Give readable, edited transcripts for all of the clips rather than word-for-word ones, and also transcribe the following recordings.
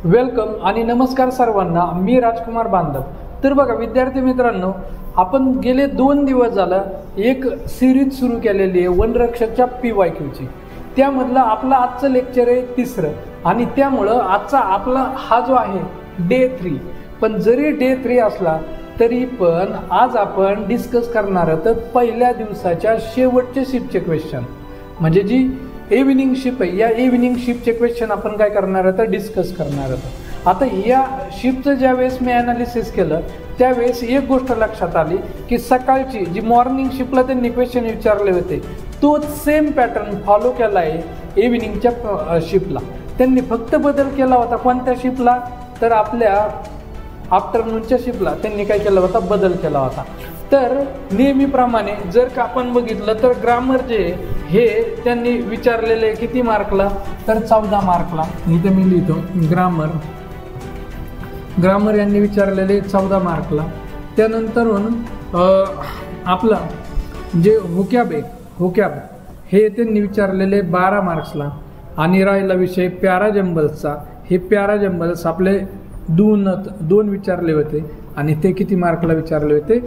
Welcome आणि नमस्कार सर्वांना. मी राजकुमार बांधव. तर बघा विद्यार्थी मित्रांनो, आपण गेले 2 दिवस झालं एक सिरीज सुरू केलेली आहे वनरक्षकच्या PYQची. त्यामधलं आपलं आजचं लेक्चर आहे 3रं आणि त्यामुळं आजचा आपला हा जो आहे डे 3. पण जरी डे 3 असला तरी पण आज आपण डिस्कस करणार आहोत पहिल्या दिवसाच्या शेवटचे शिफ्टचे क्वेश्चन, म्हणजे जी इव्हिनिंग शिफ्ट आहे या इव्हिनिंग शिफ्टचे क्वेश्चन आपण काय करणार आहोत तोच करणार आहोत. आता या शिफ्टचं ज्यावेळेस मी ॲनालिसिस केलं त्यावेळेस एक गोष्ट लक्षात आली की सकाळची जी मॉर्निंग शिफ्टला त्यांनी क्वेश्चन विचारले होते तोच सेम पॅटर्न फॉलो केला आहे इव्हिनिंगच्या शिफ्टला. त्यांनी फक्त बदल केला होता. कोणत्या शिफ्टला? तर आपल्या आफ्टरनूनच्या शिफ्टला त्यांनी काय केला होता, बदल केला होता. तर नेहमीप्रमाणे जर का आपण बघितलं तर ग्रामर जे हे त्यांनी विचारलेले किती मार्कला, तर 14 मार्कला. इथे मी लिहितो ग्रामर यांनी विचारलेले 14 मार्कला. त्यानंतरून आपलं जे होकॅब हे त्यांनी विचारलेले 12 मार्क्सला. आणि राहिला विषय पॅराजंबल्सचा. हे पॅराजंबल्स आपले दोन विचारले होते आणि ते किती मार्कला विचारले होते,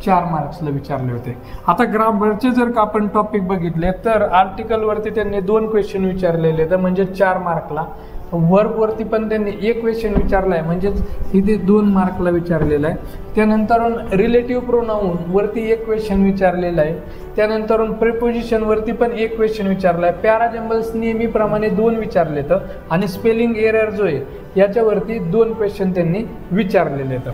4 मार्क्सला विचारले होते. आता ग्रामरचे जर का आपण टॉपिक बघितले तर आर्टिकलवरती त्यांनी 2 क्वेश्चन विचारलेले तर म्हणजे 4 मार्कला. वर्बवरती पण त्यांनी 1 क्वेश्चन विचारला आहे म्हणजेच इथे 2 मार्कला विचारलेला आहे. त्यानंतर रिलेटिव्ह प्रोनाऊन वरती 1 क्वेश्चन विचारलेला आहे. त्यानंतर प्रिपोजिशनवरती पण 1 क्वेश्चन विचारला आहे. पॅराजंबल्स नेहमीप्रमाणे 2 विचारले तर आणि स्पेलिंग एरर जो आहे याच्यावरती 2 क्वेश्चन त्यांनी विचारलेले आहेत.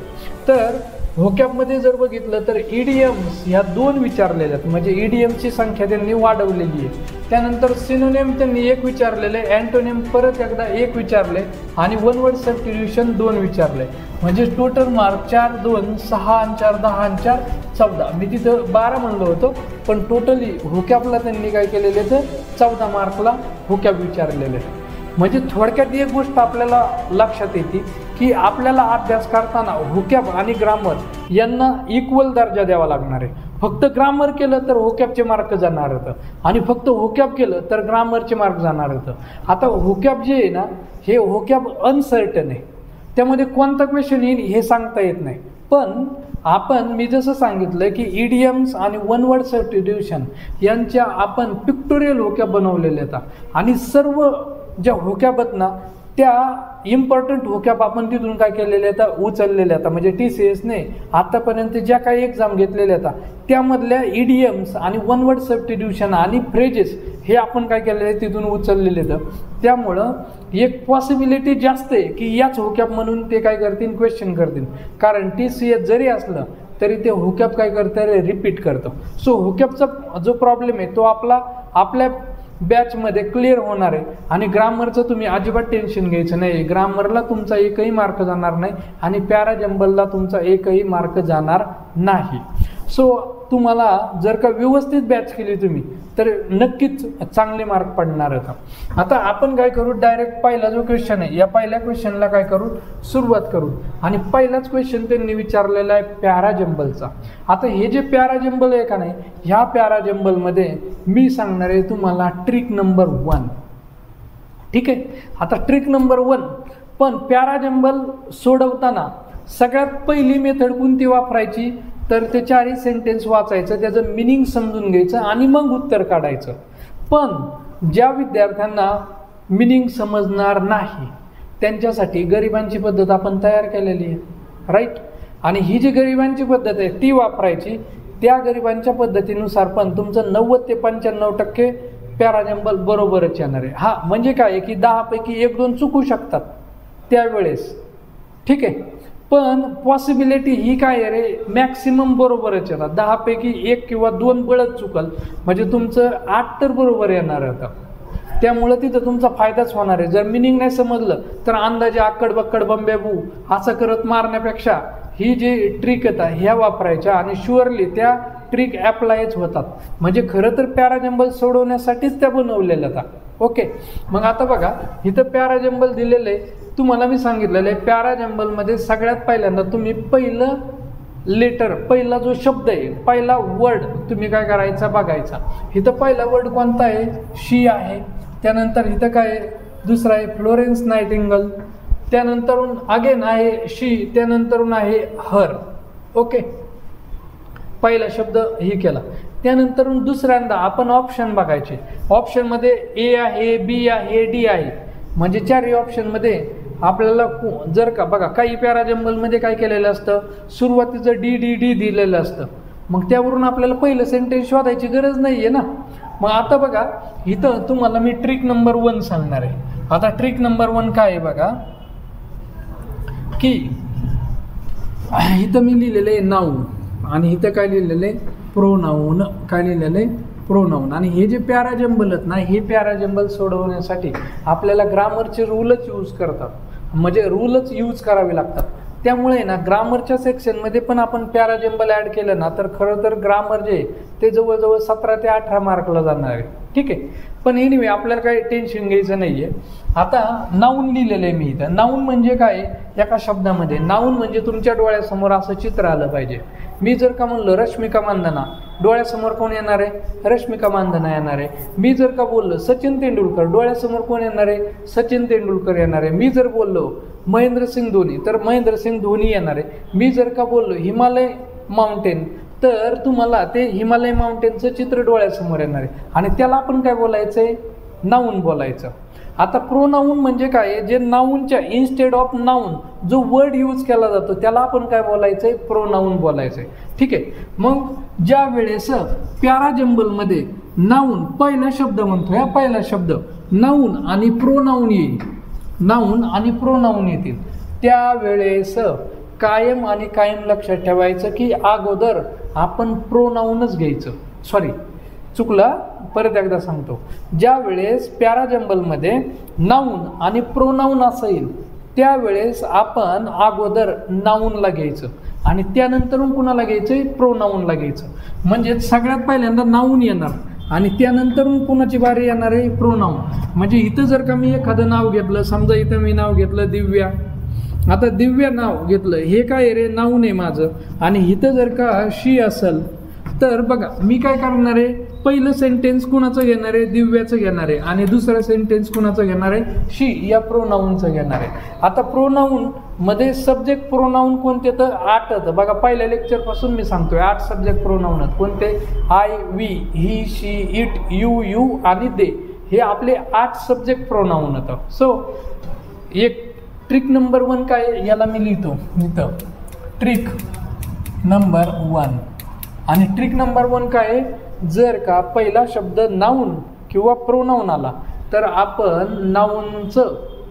तर व्होकॅबमध्ये जर बघितलं तर इडियम्स ह्या 2 विचारलेल्या आहेत, म्हणजे इडियमची संख्या त्यांनी वाढवलेली आहे. त्यानंतर सिनोनिम त्यांनी 1 विचारलेले, अँटोनिम परत एकदा 1 विचारले आणि वन वर्ड सबस्टिट्यूशन 2 विचारले. म्हणजे टोटल मार्क 4, 2, 6 आणि 4, 10 आणि 4, 14. मी तिथं 12 म्हणलो होतो पण टोटली व्होकॅबला त्यांनी काय केलेले तर 14 मार्कला व्होकॅब विचारलेले. म्हणजे थोडक्यात एक गोष्ट आपल्याला लक्षात येते की आपल्याला अभ्यास करताना व्होकॅब आणि ग्रामर यांना इक्वल दर्जा द्यावा लागणार आहे. फक्त ग्रामर केलं तर व्होकॅबचे मार्क जाणार होतं आणि फक्त व्होकॅब केलं तर ग्रामरचे मार्क जाणार होतं. आता व्होकॅब जे आहे ना हे व्होकॅब अनसर्टन आहे, त्यामध्ये कोणता क्वेश्चन येईल हे सांगता येत नाही. पण मी जसं सांगितलं की इडियम्स आणि वन वर्ड सबस्टिट्यूशन यांच्या आपण पिक्टोरियल व्होकॅब बनवलेले आहेत आणि सर्व ज्या व्होकॅब आहेत ना त्या इम्पॉर्टंट व्होकॅब आपण तिथून काय केलेले आहेत, उचललेल्या आहेत. म्हणजे TCSने आतापर्यंत ज्या काही एक्झाम घेतलेल्या आहेत त्यामधल्या इडियम्स आणि वन वर्ड सबस्टिट्यूशन आणि फ्रेजेस हे आपण काय केलेले आहे तिथून उचललेले आहेत. त्यामुळं एक पॉसिबिलिटी जास्त आहे की याच व्होकॅब म्हणून ते काय करतील, क्वेश्चन करतील. कारण TCS जरी असलं तरी ते व्होकॅब काय करतं, रिपीट करतं. सो व्होकॅबचा जो प्रॉब्लेम आहे तो आपल्या बॅचमध्ये क्लिअर होणार आहे. आणि ग्रामरचं तुम्ही अजिबात टेन्शन घ्यायचं नाही. ग्रामरला तुमचा एकही मार्क जाणार नाही आणि पॅराजंबलला तुमचा एकही मार्क जाणार नाही. सो तुम्हाला जर का व्यवस्थित बॅच केली तुम्ही तर नक्कीच चांगले मार्क पडणार आहेत. आता आपण काय करू, डायरेक्ट पहिला जो क्वेश्चन आहे या पहिल्या क्वेश्चनला काय करू, सुरुवात करू. आणि पहिलाच क्वेश्चन त्यांनी विचारलेला आहे पॅराजंबलचा. आता हे जे पॅराजंबल आहे का नाही, ह्या पॅराजंबलमध्ये मी सांगणार आहे तुम्हाला ट्रिक नंबर 1. ठीक आहे. आता ट्रिक नंबर 1 पण पॅराजंबल सोडवताना सगळ्यात पहिली मेथड कोणती वापरायची, तर ते 4ही सेंटेन्स वाचायचं, त्याचं मिनिंग समजून घ्यायचं आणि मग उत्तर काढायचं. पण ज्या विद्यार्थ्यांना मिनिंग समजणार नाही त्यांच्यासाठी गरिबांची पद्धत आपण तयार केलेली आहे, राईट. आणि ही जी गरिबांची पद्धत आहे ती वापरायची. त्या गरिबांच्या पद्धतीनुसार पण तुमचं 90 ते 95% पॅराजंबल बरोबरच येणार आहे. हा म्हणजे काय आहे की 10 पैकी 1-2 चुकू शकतात त्यावेळेस, ठीक आहे. पण पॉसिबिलिटी ही काय आहे रे, मॅक्सिमम बरोबरच येतात. 10 पैकी 1 किंवा 2 बळच चुकल म्हणजे तुमचं 8 तर बरोबर येणार होतं. त्यामुळं तिथं तुमचा फायदाच होणार आहे. जर मिनिंग नाही समजलं तर अंदाजे आक्कड बक्कड बंबेबू असं करत मारण्यापेक्षा ही जी ट्रिक येतात ह्या वापरायच्या आणि शुअरली त्या ट्रिक ॲप्लायच होतात. म्हणजे खरं तर पॅराजंबल सोडवण्यासाठीच त्या बनवलेल्या होत्या. ओके. मग आता बघा इथं पॅराजंबल दिलेलं आहे. तुम्हाला मी सांगितलेलं आहे पॅराजंबलमध्ये सगळ्यात पहिल्यांदा तुम्ही पहिलं लेटर, पहिला जो शब्द आहे, पहिला वर्ड तुम्ही काय करायचा बघायचा. इथं पहिला वर्ड कोणता आहे, शी आहे. त्यानंतर इथं काय आहे, दुसरा आहे फ्लोरेन्स नाइटिंगेल. त्यानंतरून अगेन आहे शी, त्यानंतरून आहे हर. ओके, पहिला शब्द हे केला. त्यानंतरून दुसऱ्यांदा आपण ऑप्शन बघायचे. ऑप्शनमध्ये ए आहे, बी आहे, डी आहे, म्हणजे चारही ऑप्शनमध्ये आपल्याला जर का बघा काही पॅराजंबलमध्ये काय केलेलं असतं, सुरुवातीचं डी डी डी दिलेलं असतं, मग त्यावरून आपल्याला पहिलं सेंटेन्स शोधायची गरज नाही आहे ना. मग आता बघा इथं तुम्हाला मी ट्रिक नंबर 1 सांगणार आहे. आता ट्रिक नंबर 1 काय आहे बघा, की इथं मी लिहिलेलं आहे नाऊन आणि इथं काय लिहिलेलं आहे प्रोनाऊन. काय लिहिलेलं आहे प्रोनाऊन. आणि हे जे पॅराजंबल आहेत ना, हे पॅराजंबल सोडवण्यासाठी आपल्याला ग्रामरचे रूलच यूज करतात, म्हणजे रूलच यूज करावे लागतात. त्यामुळे ना ग्रामरच्या सेक्शनमध्ये पण आपण पॅराजंबल ॲड केलं ना तर खरं तर ग्रामर जे ते जवळजवळ 17 ते 18 मार्कला जाणार आहे. ठीक आहे, पण एनिवे आपल्याला काही टेन्शन घ्यायचं नाही आहे. आता नाऊन लिहिलेलं आहे मी इथं. नाऊन म्हणजे काय, एका शब्दामध्ये नाऊन म्हणजे तुमच्या डोळ्यासमोर असं चित्र आलं पाहिजे. मी जर का म्हणलं रश्मिका मंदाना, डोळ्यासमोर कोण येणार आहे, रश्मिका मंदाना येणार आहे. मी जर का बोललो सचिन तेंडुलकर, डोळ्यासमोर कोण येणार आहे, सचिन तेंडुलकर येणार आहे. मी जर बोललो महेंद्रसिंग धोनी तर महेंद्रसिंग धोनी येणार आहे. मी जर का बोललो हिमालय माउंटेन तर तुम्हाला ते हिमालय माउंटेनचं चित्र डोळ्यासमोर येणार आहे. आणि त्याला आपण काय बोलायचं आहे, नाऊन बोलायचं. आता प्रोनाऊन म्हणजे काय, जे नाऊनच्या इन्स्टेड ऑफ नाऊन जो वर्ड यूज केला जातो त्याला आपण काय बोलायचं आहे, प्रोनाऊन बोलायचं आहे. ठीक आहे, मग ज्या वेळेस पॅराजंबलमध्ये नाऊन पहिला शब्द म्हणतोय, हा पहिला शब्द नाऊन आणि प्रोनाऊन येईल, नाऊन आणि प्रोनाऊन येतील, त्यावेळेस कायम आणि कायम लक्षात ठेवायचं की अगोदर आपण प्रोनाऊनच घ्यायचं. सॉरी चुकला, परत एकदा सांगतो. ज्या वेळेस पॅराजंबलमध्ये नाऊन आणि प्रोनाऊन असेल त्यावेळेस आपण अगोदर नाऊनला घ्यायचं आणि त्यानंतरून कुणाला घ्यायचं, प्रोनाऊनला घ्यायचं. म्हणजे सगळ्यात पहिल्यांदा नाऊन येणार आणि त्यानंतरून कुणाची बारी येणार आहे, प्रोनाऊन. म्हणजे इथं जर का मी एखादं नाव घेतलं, समजा इथं मी नाव घेतलं दिव्या, आता दिव्या नाव घेतलं, हे काय रे नाऊन आहे माझं, आणि इथं जर का शी असेल तर बघा मी काय करणार आहे, पहिलं सेंटेन्स कुणाचं घेणार आहे, दिव्याचं घेणार आहे, आणि दुसरं सेंटेन्स कुणाचं घेणार आहे, शी या प्रोनाऊनचं घेणार आहे. आता प्रोनाऊन मध्ये सब्जेक्ट प्रोनाऊन कोणते तर 8. बघा पहिल्या लेक्चरपासून मी सांगतोय 8 सब्जेक्ट प्रोनाऊन आहेत. कोणते, I, we, he, she, it, you आणि दे, हे आपले 8 सब्जेक्ट प्रोनाऊन होतं. सो एक ट्रिक नंबर 1 काय, याला मी लिहितो इथं ट्रिक नंबर 1. आणि ट्रिक नंबर 1 काय, जर का पहिला शब्द नाऊन किंवा प्रोनाऊन आला तर आपण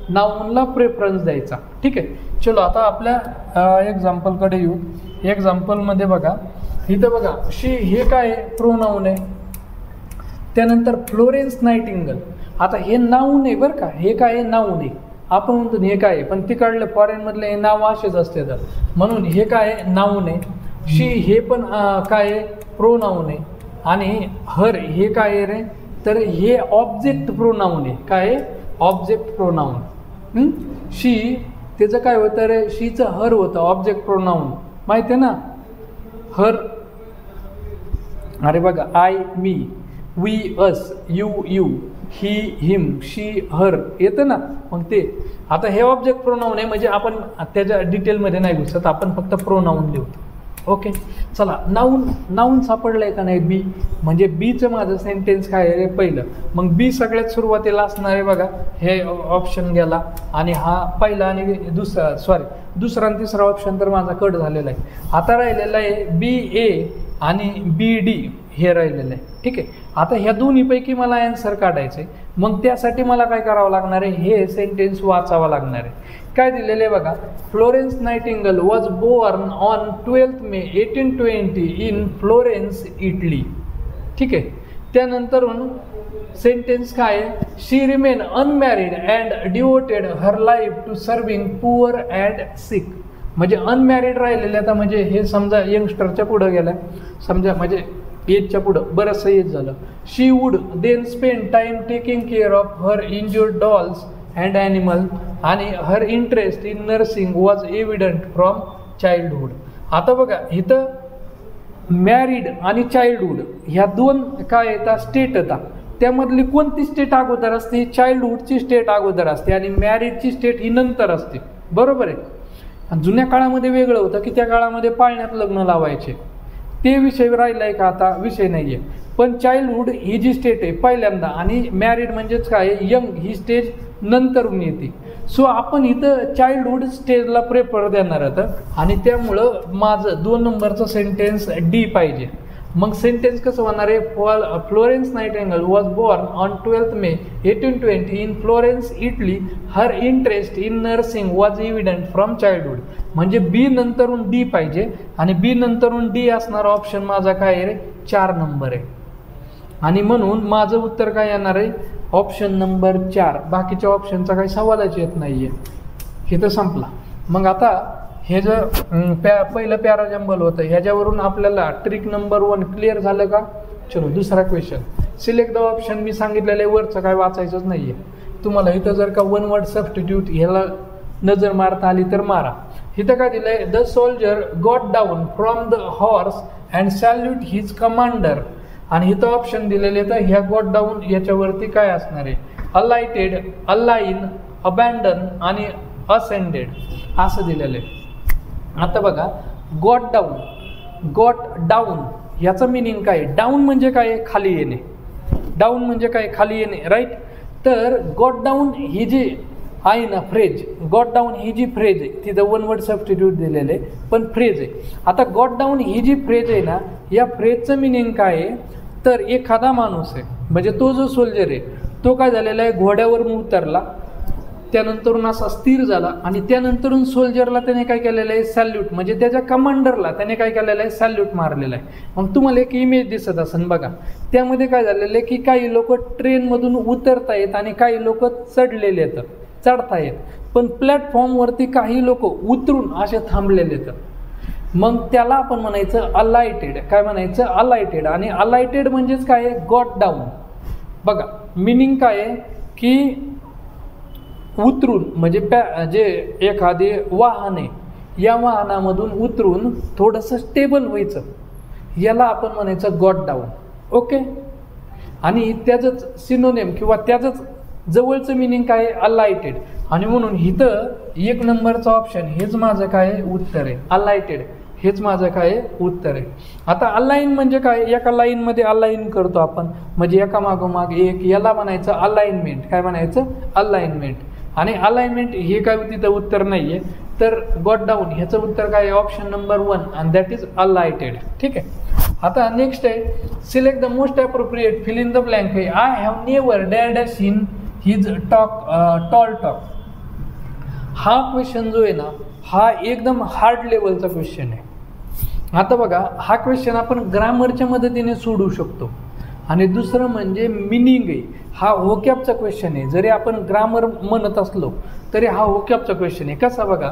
नाऊनला प्रेफरन्स द्यायचा. ठीक आहे, चलो आता आपल्या एक्झाम्पलकडे येऊ. एक्झाम्पलमध्ये बघा इथं बघा शी हे काय प्रोनाऊन आहे, त्यानंतर फ्लोरेन्स नाइटिंगेल. आता हे नाऊन आहे बरं का, हे काय आहे, नाऊन आहे. आपण म्हणतो हे काय आहे, पण तिकडले फॉरेनमधले हे नाव असेच असते तर, म्हणून हे काय आहे, नाऊन आहे. शी हे पण काय आहे, प्रोनाऊन आहे. आणि हर हे काय आहे रे, तर हे ऑब्जेक्ट प्रोनाऊन आहे. काय आहे, ऑब्जेक्ट प्रोनाऊन. शी त्याचं काय होतं रे, शीचं हर होतं ऑब्जेक्ट प्रोनाऊन, माहिती आहे ना, हर. अरे बघा I, me, we, us, you, he, him, she, her येतं ना, मग ते. आता हे ऑब्जेक्ट प्रोनाऊन आहे, म्हणजे आपण त्याच्या डिटेलमध्ये नाही घुसत, आपण फक्त प्रोनाऊन लिहतो. ओके, चला नाऊन सापडलं आहे का नाही, बी. म्हणजे बीचं माझं सेंटेन्स काय आहे रे पहिलं, मग बी सगळ्यात सुरुवातीला असणार आहे बघा, हे ऑप्शन गेला. आणि हा पहिला आणि दुसरा आणि तिसरा ऑप्शन तर माझा कट झालेला आहे. आता राहिलेला आहे बी ए आणि बी डी हे राहिलेलं आहे. ठीक आहे, आता ह्या दोन्हीपैकी मला आन्सर काढायचं आहे. मग त्यासाठी मला काय करावं लागणार आहे, हे सेंटेन्स वाचावं लागणार आहे. काय दिलेलं आहे बघा, Florence Nightingale was born on 12 May 1820 in Florence, Italy. ठीक आहे, त्यानंतरून सेंटेन्स काय आहे, she remain unmarried and devoted her life to serving poor and sick. म्हणजे अनमॅरिड राहिलेले, आता म्हणजे हे समजा यंगस्टरच्या पुढं गेल्या, समजा म्हणजे एजच्या पुढं बरंचसं एज झालं. She would then spend time taking care of her injured dolls and animal. आणि her interest in nursing was evident from childhood. आता बघा इथं मॅरिड आणि चाइल्डहूड ह्या दोन काय येतात, स्टेट येतात. त्यामधली कोणती स्टेट अगोदर असते? चाइल्डहुडची स्टेट अगोदर असते आणि मॅरिडची स्टेट ही नंतर असते, बरोबर आहे. आणि जुन्या काळामध्ये वेगळं होतं की त्या काळामध्ये पाळण्यात लग्न लावायचे, ते विषय राहिला आहे का? आता विषय नाही आहे. पण चाइल्डहुड ही जी स्टेट आहे पहिल्यांदा, आणि मॅरिड म्हणजेच काय, यंग ही स्टेज नंतरून येते. सो आपण इथं चाइल्डहुड स्टेजला प्रेफर देणार आहोत, आणि त्यामुळं माझं 2 नंबरचं सेंटेन्स डी पाहिजे. मग सेंटेन्स कसं होणार आहे? Florence Nightingale was born on 12 May 1820 in Florence, Italy. Her interest in nursing was evident from childhood. म्हणजे बी नंतरून डी पाहिजे, आणि बी नंतरून डी असणारा ऑप्शन माझा काय आहे? 4 नंबर आहे. आणि म्हणून माझं उत्तर काय येणार आहे? Option number 4. बाकीच्या ऑप्शनचा काही सवालच येत नाही आहे. हे तर संपला. मग आता हे जर पहिलं पॅराजंबल होतं, ह्याच्यावरून आपल्याला ट्रिक नंबर 1 क्लिअर झालं का? चलो दुसरा क्वेश्चन. Select the option. मी सांगितलेलं आहे वरचं काय वाचायचंच नाही आहे तुम्हाला. इथं जर का 1 वर्ड सबस्टिट्यूट ह्याला नजर मारता आली तर मारा. इथं काय दिलं आहे? The soldier got down from the horse and salute his commander. आणि इथं ऑप्शन दिलेले, तर ह्या गॉट डाऊन याच्यावरती काय असणार आहे? अलाइटेड, अलाइन, अबॅन्डन आणि असेंडेड असं दिलेलं आहे. आता बघा, गॉट डाऊन याचं मिनिंग काय? डाऊन म्हणजे काय? खाली येणे. डाऊन म्हणजे काय? खाली येणे, राईट. तर गॉट डाऊन ही जी आहे ना फ्रेज, गॉट डाऊन ही जी फ्रेज आहे तिथं 1 वर्ड सबस्टिट्यूट दिलेलं आहे, पण फ्रेज आहे. आता गॉट डाऊन ही जी फ्रेज आहे ना, या फ्रेजचं मिनिंग काय आहे? तर एखादा माणूस आहे, म्हणजे तो जो सोल्जर आहे तो काय झालेला आहे? घोड्यावरून उतरला, त्यानंतरून असा स्थिर झाला, आणि त्यानंतरून सोल्जरला त्याने काय केलेलं आहे? सॅल्यूट, म्हणजे त्याच्या कमांडरला त्याने काय केलेलं आहे? सॅल्यूट मारलेला आहे. मग तुम्हाला एक इमेज दिसत असेल बघा, त्यामध्ये काय झालेलं आहे की काही लोक ट्रेनमधून उतरतायत आणि काही लोक चढलेले आहेत, चढतायत. पण प्लॅटफॉर्मवरती काही लोक उतरून असे थांबलेले आहेत. मग त्याला आपण म्हणायचं अलाइटेड. काय म्हणायचं? अलाइटेड. आणि अलाइटेड म्हणजेच काय आहे? Got down. बघा मिनिंग काय आहे की उतरून, म्हणजे जे एखादे वाहन आहे, या वाहनामधून उतरून थोडंसं स्टेबल व्हायचं, याला आपण म्हणायचं गॉट डाऊन. ओके. आणि त्याचंच सिनोनेम किंवा त्याचंच जवळचं मिनिंग काय आहे? अलाइटेड. आणि म्हणून इथं 1 नंबरचं ऑप्शन हेच माझं काय उत्तर आहे? अलाइटेड हेच माझं काय उत्तर आहे. आता अलाइन म्हणजे काय? एका लाईनमध्ये अलाइन करतो आपण, म्हणजे एका मागोमाग एक, याला म्हणायचं अलाइनमेंट. काय म्हणायचं? अलाइनमेंट. आणि अलाइनमेंट हे काय तिथं उत्तर नाही आहे, तर गॉट डाऊन ह्याचं उत्तर काय आहे? Option number 1, and that is alighted. ठीक आहे. आता नेक्स्ट आहे, select the most appropriate, fill in the blank आहे. I have never dared seen his tall talk. हा क्वेश्चन जो आहे ना, हा एकदम हार्ड लेवलचा क्वेश्चन आहे. आता बघा, हा क्वेश्चन आपण ग्रामरच्या मदतीने सोडवू शकतो. आणि दुसरं म्हणजे मिनिंग आहे, हा होकॅबचा क्वेश्चन आहे. जरी आपण ग्रामर म्हणत असलो तरी हा होकॅबचा क्वेश्चन आहे. कसा बघा,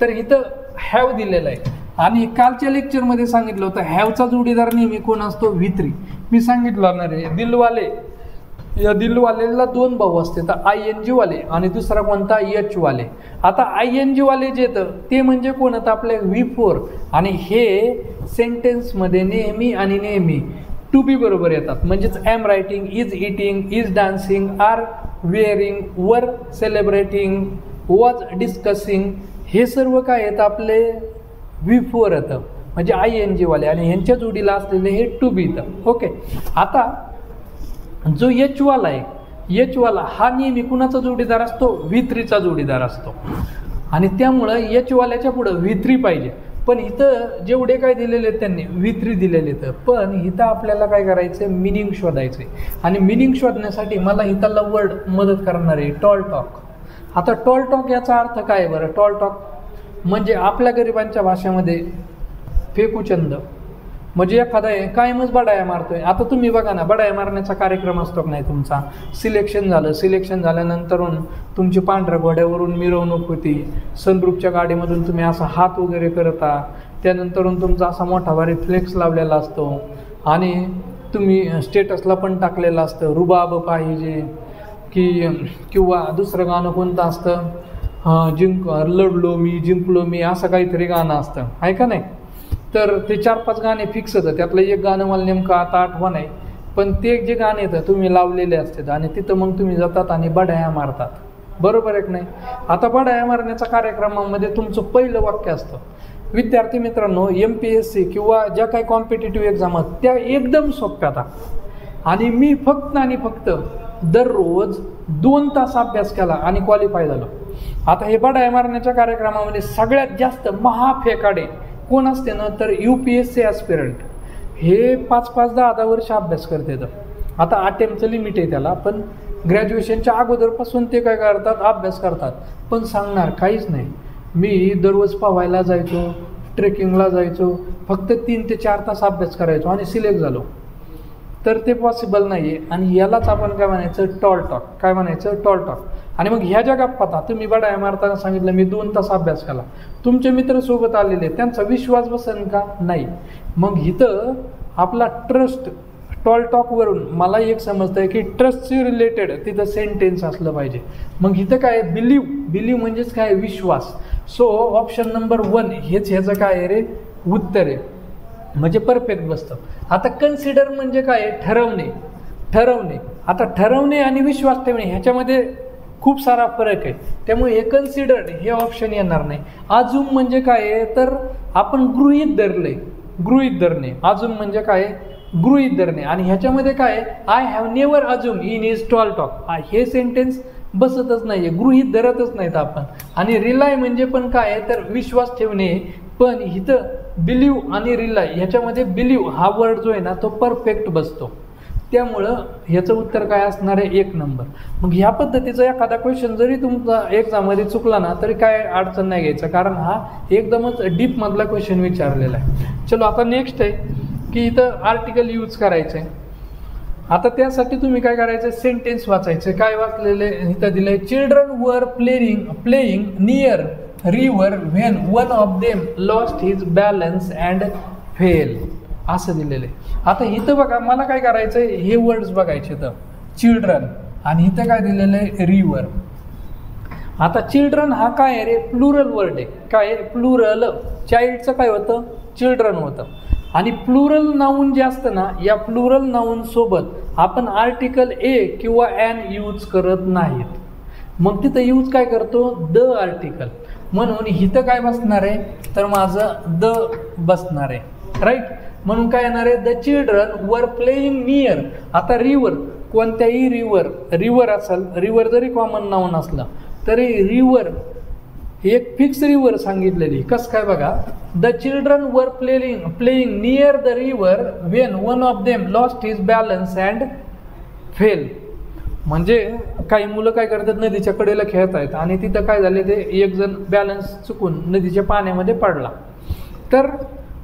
तर इथं हॅव दिलेला आहे, आणि कालच्या लेक्चरमध्ये सांगितलं होतं हॅवचा जोडीदार नेहमी कोण असतो? V3. मी सांगितलं ना रे, दिलवाले, या दिलवालेला 2 भाऊ असते, तर ING वाले आणि दुसरा कोणता? H वाले. आता ING वाले जे तर ते म्हणजे कोण? आता आपले V4. आणि हे सेंटेन्समध्ये नेहमी आणि नेहमी टू बी बरोबर येतात. म्हणजेच am writing, is eating, is dancing, are wearing, were celebrating, was discussing, हे सर्व काय येतं? आपले V4 येतं, म्हणजे ING वाले, आणि ह्यांच्या जोडीला असलेले हे टू बी येतं. ओके. आता जो H वाला आहे, H वाला हा नेहमी कुणाचा जोडीदार असतो? V3चा जोडीदार असतो. आणि त्यामुळं H वाल्याच्या पुढं V3 पाहिजे. पण इथं जेवढे काय दिलेले आहेत त्यांनी V3 दिलेले आहेत, पण इथं आपल्याला काय करायचं? मिनिंग शोधायचं. आणि मिनिंग शोधण्यासाठी मला इथला वर्ड मदत करणार आहे, टॉल टॉक. आता टॉल टॉक याचा अर्थ काय बरं? टॉल टॉक म्हणजे आपल्या गरिबांच्या भाषेमध्ये फेकूचंद, म्हणजे एखादा कायमच बडाया मारतोय. आता तुम्ही बघा ना, बडाया मारण्याचा कार्यक्रम असतो की नाही तुमचा, सिलेक्शन झालं, सिलेक्शन झाल्यानंतरून तुमची पांढऱ्या घोड्यावरून मिरवणूक होती, सनरूफच्या गाडीमधून तुम्ही असा हात वगैरे करता, त्यानंतरून तुमचा असा मोठा भारी फ्लेक्स लावलेला असतो, आणि तुम्ही स्टेटसला पण टाकलेलं असतं रुबाब पाहिजे, किंवा दुसरं गाणं कोणतं असतं, लढलो मी, जिंकलो मी, असं काहीतरी गाणं असतं, आहे का नाही? तर ते 4-5 गाणे फिक्स होतं. त्यातलं एक गाणं मला नेमकं आता आठवण आहे पण ते जे गाणे येतं तुम्ही लावलेले असतात आणि तिथं मग तुम्ही जातात आणि बढाया मारतात, बरोबर आहे की नाही? आता बढाया मारण्याच्या कार्यक्रमामध्ये तुमचं पहिलं वाक्य असतं, विद्यार्थी मित्रांनो MPSC किंवा ज्या काही कॉम्पिटेटिव्ह एक्झाम आहेत त्या एकदम सोप्या आता, आणि मी फक्त आणि फक्त दररोज 2 तास अभ्यास केला आणि क्वालिफाय झालो. आता हे बढाया मारण्याच्या कार्यक्रमामध्ये सगळ्यात जास्त महाफेकाडे कोण असते ना, तर UPSC ॲस्पिरंट. हे 5-5, 10-10 वर्ष अभ्यास करतात. आता अटेम्प्टचं लिमिट आहे त्याला, पण ग्रॅज्युएशनच्या अगोदरपासून ते काय करतात, अभ्यास करतात. पण सांगणार काहीच नाही. मी दररोज पोहायला जायचो, ट्रेकिंगला जायचो, फक्त 3 ते 4 तास अभ्यास करायचो आणि सिलेक्ट झालो. तर ते पॉसिबल नाही आहे. आणि यालाच आपण काय म्हणायचं, टॉल टॉक. काय म्हणायचं, टॉल टॉक. आणि मग ह्या जगात पाहता तुम्ही बढाया मारताना सांगितलं मी 2 तास अभ्यास केला, तुमचे मित्र सोबत आलेले त्यांचा विश्वास बसेल का, नाही. मग इथं आपला ट्रस्ट, टॉल टॉकवरून मला एक समजतं आहे की ट्रस्टशी रिलेटेड तिथं सेंटेन्स असलं पाहिजे. मग इथं काय, बिलीव म्हणजेच काय, विश्वास. सो ऑप्शन नंबर 1 हेच ह्याचं काय आहे रे, उत्तर आहे, म्हणजे परफेक्ट बसतं. आता कन्सिडर म्हणजे काय, ठरवणे. आता ठरवणे आणि विश्वास ठेवणे ह्याच्यामध्ये खूप सारा फरक आहे, त्यामुळे हे कन्सिडर्ड हे ऑप्शन येणार नाही. अजूम म्हणजे काय आहे, तर आपण गृहीत धरणे. अजूम म्हणजे काय, गृहीत धरणे. आणि ह्याच्यामध्ये काय आहे, I have never assume in is tall talk, हे सेंटेन्स बसतच नाही आहे, गृहीत धरतच नाहीत आपण. आणि रिलाय म्हणजे पण काय आहे, तर विश्वास ठेवणे. पण इथं बिलीव आणि रिलाय ह्याच्यामध्ये बिलीव हा वर्ड जो आहे ना तो परफेक्ट बसतो, त्यामुळं ह्याचं उत्तर काय असणार आहे, 1 नंबर. मग ह्या पद्धतीचा एखादा क्वेश्चन जरी तुमचा एक्झाममध्ये चुकला ना तरी काय अडचण नाही घ्यायचं, कारण हा एकदमच डीपमधला क्वेश्चन विचारलेला आहे. चलो आता नेक्स्ट आहे की इथं आर्टिकल यूज करायचं आहे. आता त्यासाठी तुम्ही काय करायचं, सेंटेन्स वाचायचं. काय वाचलेले इथं दिलंय, children were playing near river when one of them lost his balance and fail, असं दिलेलं आहे. आता इथं बघा मला काय करायचं आहे, हे वर्ड्स बघायचे तर चिल्ड्रन, आणि इथं काय दिलेलं आहे, रिव्हर. आता चिल्ड्रन हा काय आहे रे, प्लुरल वर्ड आहे. काय आहे, प्लुरल. चाइल्डचं काय होतं, चिल्ड्रन होतं. आणि प्लुरल नाऊन जे असतं ना, या प्लुरल नाऊन सोबत आपण आर्टिकल ए किंवा ॲन यूज करत नाहीत. मग तिथं यूज काय करतो, द आर्टिकल. म्हणून इथं काय बसणार आहे, तर माझं द बसणार आहे, राईट. म्हणून काय येणार आहे, the children were playing near. आता रिव्हर, कोणत्याही रिव्हर असेल, रिव्हर जरी कॉमन नाऊन असलं तरी रिव्हर एक फिक्स रिव्हर सांगितलेली. कसं काय बघा, the children were playing near the river when one of them lost his balance and fail. म्हणजे काही मुलं काय करतात, नदीच्या कडेला खेळत आहेत आणि तिथं काय झाले, ते एक जण बॅलन्स चुकून नदीच्या पाण्यामध्ये पडला. तर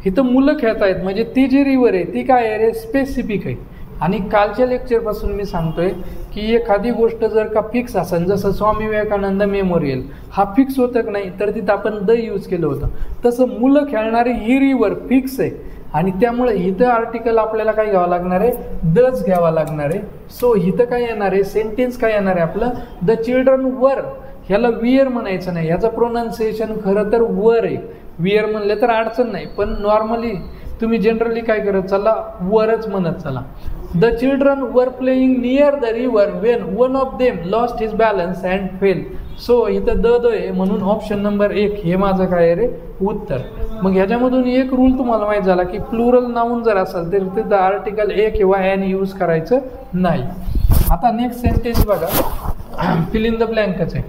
इथं मुलं खेळत आहेत, म्हणजे ती जी रिव्हर आहे ती काय आहे रे, स्पेसिफिक आहे. आणि कालच्या लेक्चरपासून मी सांगतोय की एखादी गोष्ट जर का फिक्स असेल, जसं स्वामी विवेकानंद मेमोरियल हा फिक्स होतं की नाही, तर तिथं आपण द यूज केलं होतं. तसं मुलं खेळणारी ही रिव्हर फिक्स आहे, आणि त्यामुळे इथं आर्टिकल आपल्याला काय घ्यावं लागणार आहे, दच घ्यावा लागणार आहे. सो इथं काय येणार आहे, सेंटेन्स काय येणार आहे आपलं, द चिल्ड्रन वर. ह्याला वियर म्हणायचं नाही, ह्याचं प्रोनाऊन्सिएशन खरं तर वर आहे. वियर म्हणले तर अडचण नाही, पण नॉर्मली तुम्ही जनरली काय करत चला, वरच म्हणत चला. The children were playing near the river Wien one of them lost his balance and fail. So इथं द आहे, म्हणून ऑप्शन नंबर 1 हे माझं काय रे, उत्तर. मग ह्याच्यामधून एक रूल तुम्हाला माहीत झाला की प्लुरल नाऊन जर असेल तर तिथं आर्टिकल ए किंवा ॲन यूज करायचं नाही. आता नेक्स्ट सेंटेन्स बघा, फिल इन द ब्लँकच आहे.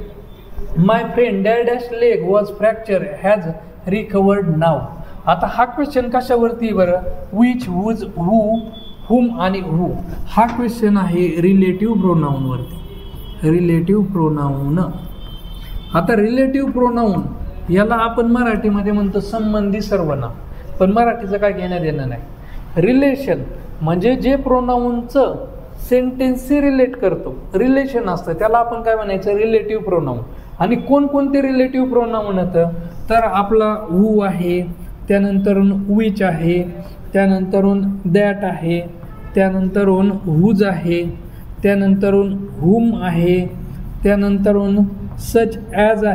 My friend dash leg was fracture has recovered now. आता हा क्वेश्चन कशावरती बरं, विच, हुज, हू, हुम आणि हू. हा क्वेश्चन आहे रिलेटिव्ह प्रोनाऊनवरती. Relative pronoun. आता रिलेटिव्ह प्रोनाऊन याला आपण मराठीमध्ये म्हणतो संबंधी सर्वनाम, पण मराठीचं काय घेण्यात येणार नाही. रिलेशन म्हणजे जे प्रोनाऊनचं सेंटेन्सशी रिलेट करतो, रिलेशन असतं त्याला आपण काय म्हणायचं, रिलेटिव्ह प्रोनाऊन. आणि कोणकोणते रिलेटिव्ह प्रोनाऊन येतं, तर आपला हू आहे, त्यानंतरून विच आहे, त्यानंतरून दॅट आहे, त्यानंतरून हुज आहे, त्यानंतरून हुम आहे, त्यानंतरून सच ॲज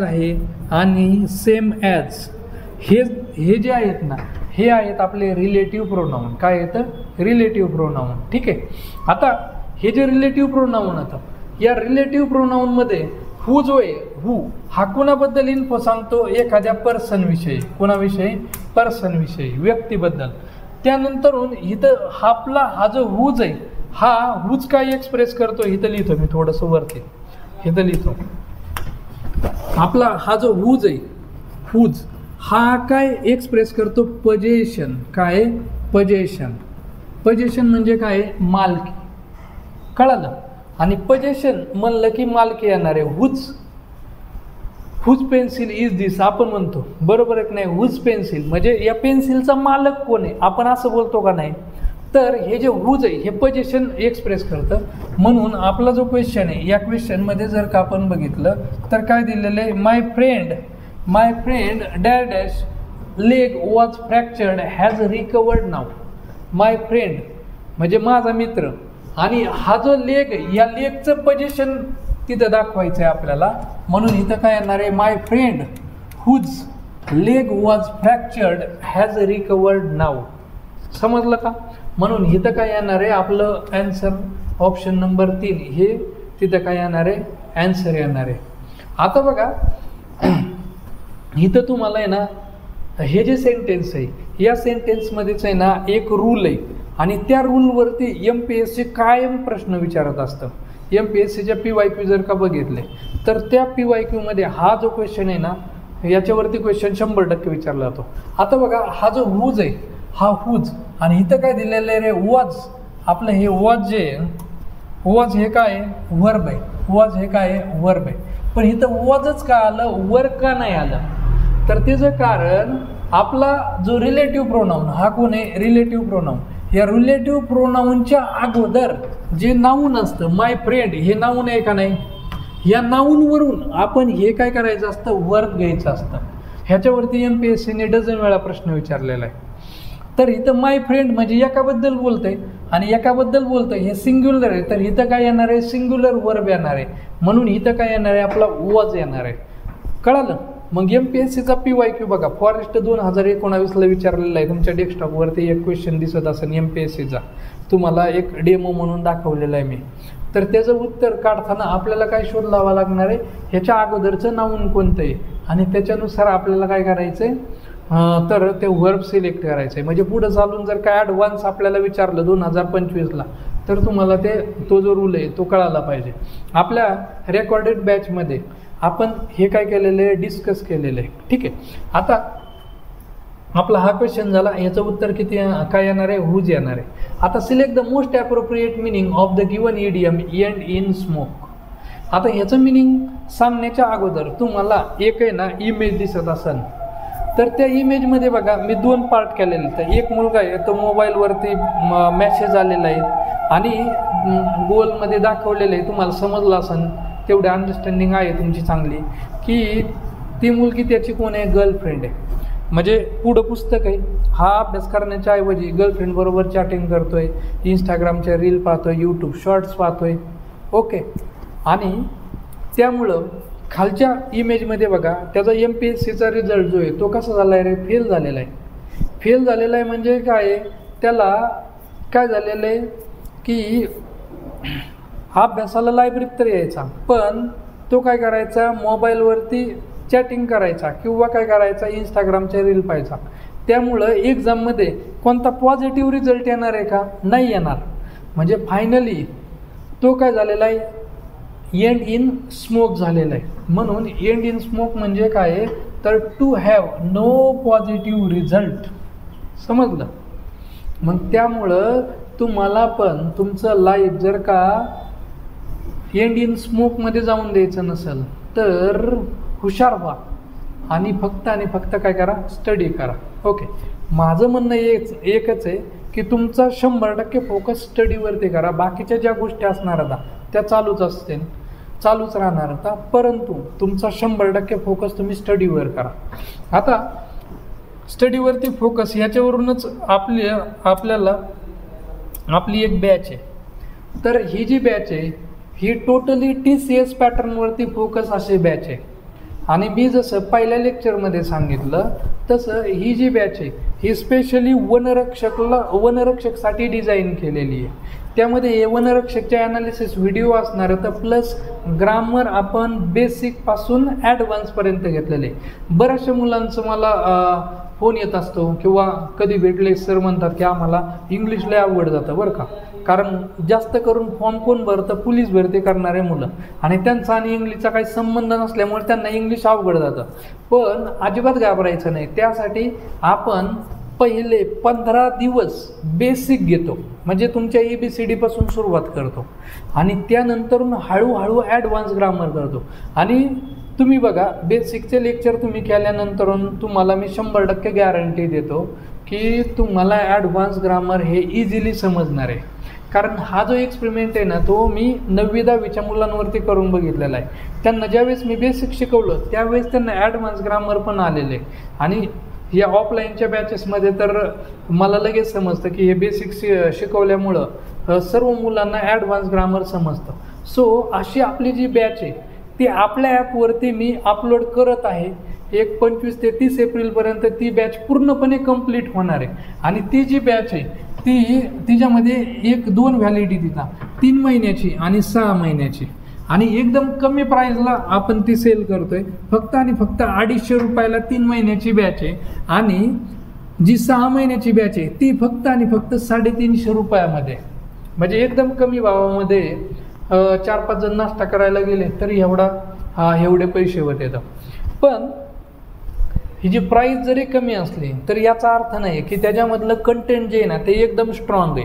आहे आणि सेम ॲज. हे जे आहेत ना, हे आहेत आपले रिलेटिव्ह प्रोनाऊन. काय येतं, रिलेटिव्ह प्रोनाऊन. ठीक आहे. आता हे जे रिलेटिव्ह प्रोनाऊन आता या रिलेटिव्ह प्रोनाऊनमध्ये हू जो आहे हू हा कोणाबद्दल इन्फो सांगतो, एखाद्या पर्सन विषयी. कोणाविषयी? पर्सन विषयी, व्यक्तीबद्दल. त्यानंतरून इथं आपला हा जो हूज आहे हा हूज काय एक्सप्रेस करतो इथं लिहितो मी थोडंसं वरती, इथं लिहितो. आपला हा जो हूज आहे हूज हा काय एक्सप्रेस करतो? पजेशन. काय? पजेशन. पजेशन म्हणजे काय? मालकी. कळालं? आणि पजेशन म्हणलं की मालकी येणार आहे. हुज पेन्सिल इज दिस आपण म्हणतो, बरोबर आहे की नाही? हुज पेन्सिल म्हणजे या पेन्सिलचा मालक कोण आहे आपण असं बोलतो का नाही? तर हे जे हुज आहे हे पजेशन एक्सप्रेस करतं. म्हणून आपला जो क्वेश्चन आहे या क्वेश्चनमध्ये जर का आपण बघितलं तर काय दिलेलं आहे? My friend dash dash leg was fractured has recovered now. My friend म्हणजे माझा मित्र, आणि हा जो लेग या लेगचं पोझिशन तिथं दाखवायचं आहे आपल्याला. म्हणून इथं काय येणार आहे? My friend whose leg was fractured has recovered now. समजलं का? म्हणून इथं काय येणार आहे? आपलं ॲन्सर ऑप्शन नंबर 3 हे तिथं काय येणार आहे? ॲन्सर येणार आहे. आता बघा इथं तुम्हाला आहे ना हे जे सेंटेन्स आहे या सेंटेन्समध्येच आहे ना एक रूल आहे, आणि त्या रूलवरती MPSC कायम प्रश्न विचारत असतं. MPSCच्या PYQ जर का बघितले तर त्या PYQमध्ये हा जो क्वेश्चन आहे ना याच्यावरती क्वेश्चन 100% विचारला जातो. आता बघा हा जो हुज आहे हा हुज, आणि इथं काय दिलेलं आहे रे? वॉज. आपलं हे वॉज जे वॉज हे काय आहे? वर्ब आहे. वॉज हे काय आहे? वर्ब आहे. पण इथं वॉजच का आलं, वर का नाही आलं? तर त्याचं कारण आपला जो रिलेटिव्ह प्रोनाऊन हा कोण आहे? Relative pronoun. या रिलेटिव्ह प्रोनाऊनच्या अगोदर जे नाऊन असतं माय फ्रेंड हे नाऊन आहे का नाही? या नाऊनवरून आपण हे काय करायचं असतं? वर्ब घ्यायचं असतं. ह्याच्यावरती MPSCने डझन वेळा प्रश्न विचारलेला आहे. तर इथं माय फ्रेंड म्हणजे एकाबद्दल बोलतंय आणि एकाबद्दल बोलतंय, हे सिंग्युलर आहे. तर इथं काय येणार आहे? सिंग्युलर वर्ब येणार आहे. म्हणून इथं काय येणार आहे? आपला वॉज येणार आहे. कळालं? मग MPSCचा PYQ बघा फॉरेस्ट 2019ला विचारलेला आहे. तुमच्या डेस्कटॉपवरती एक क्वेश्चन दिसत असेल MPSCचा, तुम्हाला एक डेमो म्हणून दाखवलेला आहे मी. तर त्याचं उत्तर काढताना आपल्याला काय शोध लावा लागणार आहे? ह्याच्या अगोदरचं नाऊन कोणतं आहे आणि त्याच्यानुसार आपल्याला काय करायचं आहे? तर ते वर्ब सिलेक्ट करायचं आहे. म्हणजे पुढं चालून जर काय ॲडव्हान्स आपल्याला विचारलं 2025ला तर तुम्हाला तो जो रूल आहे तो कळायला पाहिजे. आपल्या रेकॉर्डेड बॅचमध्ये आपण हे काय केलेलं आहे? डिस्कस केलेलं आहे. ठीक आहे. आता आपला हा क्वेश्चन झाला, याचं उत्तर किती काय येणार आहे? हुज येणार आहे. आता select the most appropriate meaning of the given idiom and in smoke. आता ह्याचं मिनिंग सांगण्याच्या अगोदर तुम्हाला एक आहे ना इमेज दिसत असेल, तर त्या इमेजमध्ये बघा मी 2 पार्ट केलेले. तर एक मुलगा आहे तो मोबाईलवरती मॅसेज आलेला आहे आणि गोलमध्ये दाखवलेलं आहे. तुम्हाला समजलं असेल, तेवढी अंडरस्टँडिंग आहे तुमची चांगली, की ती मुलगी त्याची कोण आहे? गर्लफ्रेंड आहे. म्हणजे पुढं पुस्तक आहे, हा अभ्यास करण्याच्या ऐवजी गर्लफ्रेंडबरोबर चॅटिंग करतोय, इंस्टाग्रामच्या रील पाहतोय, यूट्यूब शॉर्ट्स पाहतोय. ओके. आणि त्यामुळं खालच्या इमेजमध्ये बघा त्याचा MPSCचा रिझल्ट जो आहे तो कसा झाला आहे रे? फेल झालेला आहे. फेल झालेला आहे म्हणजे काय? त्याला काय झालेलं आहे की अभ्यासाला लायब्ररीत तर यायचा, पण तो काय करायचा? मोबाईलवरती चॅटिंग करायचा किंवा काय करायचा? इंस्टाग्रामच्या रील पाहायचा. त्यामुळं एक्झाममध्ये कोणता पॉझिटिव्ह रिझल्ट येणार आहे का? नाही येणार. म्हणजे फायनली तो काय झालेला आहे? एंड इन स्मोक झालेला आहे. म्हणून एंड इन स्मोक म्हणजे काय आहे? तर to have no positive result. समजलं? मग त्यामुळं तुम्हाला पण तुमचं लाईफ जर का एंड इन स्मोकमध्ये जाऊन द्यायचं नसेल तर हुशार व्हा आणि फक्त काय करा? स्टडी करा. ओके. माझं म्हणणं एकच आहे की तुमचा 100% फोकस स्टडीवरती करा. बाकीच्या ज्या गोष्टी असणार आता त्या चालूच राहणार आता, परंतु तुमचा 100% फोकस तुम्ही स्टडीवर करा. आता स्टडीवरती फोकस याच्यावरूनच आपल्याला आपली एक बॅच आहे. तर ही जी बॅच आहे ही टोटली TCS पॅटर्नवरती फोकस अशी बॅच आहे. आणि मी जसं पहिल्या लेक्चरमध्ये सांगितलं तसं ही जी बॅच आहे ही स्पेशली वनरक्षकसाठी डिझाईन केलेली आहे. त्यामध्ये हे वनरक्षकचे ॲनालिसिस व्हिडिओ असणार तर प्लस ग्रामर आपण बेसिकपासून ॲडव्हान्सपर्यंत घेतलेले. बऱ्याचशा मुलांचं मला फोन येत असतो किंवा कधी भेटले सर म्हणतात की आम्हाला इंग्लिश लय अवघड जातं बरं का, कारण जास्त करून फॉर्म कोण भरतं, पोलीस भरती करणारे मुलं, आणि त्यांचा आणि इंग्लिशचा काही संबंध नसल्यामुळे त्यांना इंग्लिश अवघड जातं. पण अजिबात घाबरायचं नाही. त्यासाठी आपण पहिले 15 दिवस बेसिक घेतो, म्हणजे तुमच्या ABCD पासून सुरुवात करतो आणि त्यानंतरून हळूहळू ॲडव्हान्स ग्रामर करतो. आणि तुम्ही बघा बेसिकचे लेक्चर तुम्ही केल्यानंतर तुम्हाला मी 100% गॅरंटी देतो की तुम्हाला ॲडव्हान्स ग्रामर हे इझिली समजणार आहे. कारण हा जो एक्सपेरिमेंट आहे ना तो मी 9वी-10वीच्या मुलांवरती करून बघितलेला आहे. त्यांना ज्यावेळेस मी बेसिक शिकवलं त्यावेळेस त्यांना ॲडव्हान्स ग्रामर पण आलेले. आणि या ऑफलाईनच्या बॅचेसमध्ये तर मला लगेच समजतं की हे बेसिक शिकवल्यामुळं सर्व मुलांना ॲडव्हान्स ग्रामर समजतं. सो अशी आपली जी बॅच आहे ती आपल्या ॲपवरती मी अपलोड करत आहे. 25 ते 30 एप्रिलपर्यंत ती बॅच पूर्णपणे कंप्लीट होणार आहे. आणि ती जी बॅच आहे तिच्यामध्ये 1-2 व्हॅलिडिटीचा 3 महिन्याची आणि 6 महिन्याची, आणि एकदम कमी प्राईजला आपण ती सेल करतोय. फक्त आणि फक्त 250 रुपयाला 3 महिन्याची बॅच आहे. आणि जी 6 महिन्याची बॅच आहे ती फक्त आणि फक्त 350 रुपयामध्ये, म्हणजे एकदम कमी भावामध्ये 4-5 जण नाश्ता करायला गेले तरी एवढे पैसे होते. पण ही जी प्राईस जरी कमी असली तर याचा अर्थ नाही की त्याच्यामधलं कंटेंट जे आहे ना ते एकदम स्ट्रॉंग आहे.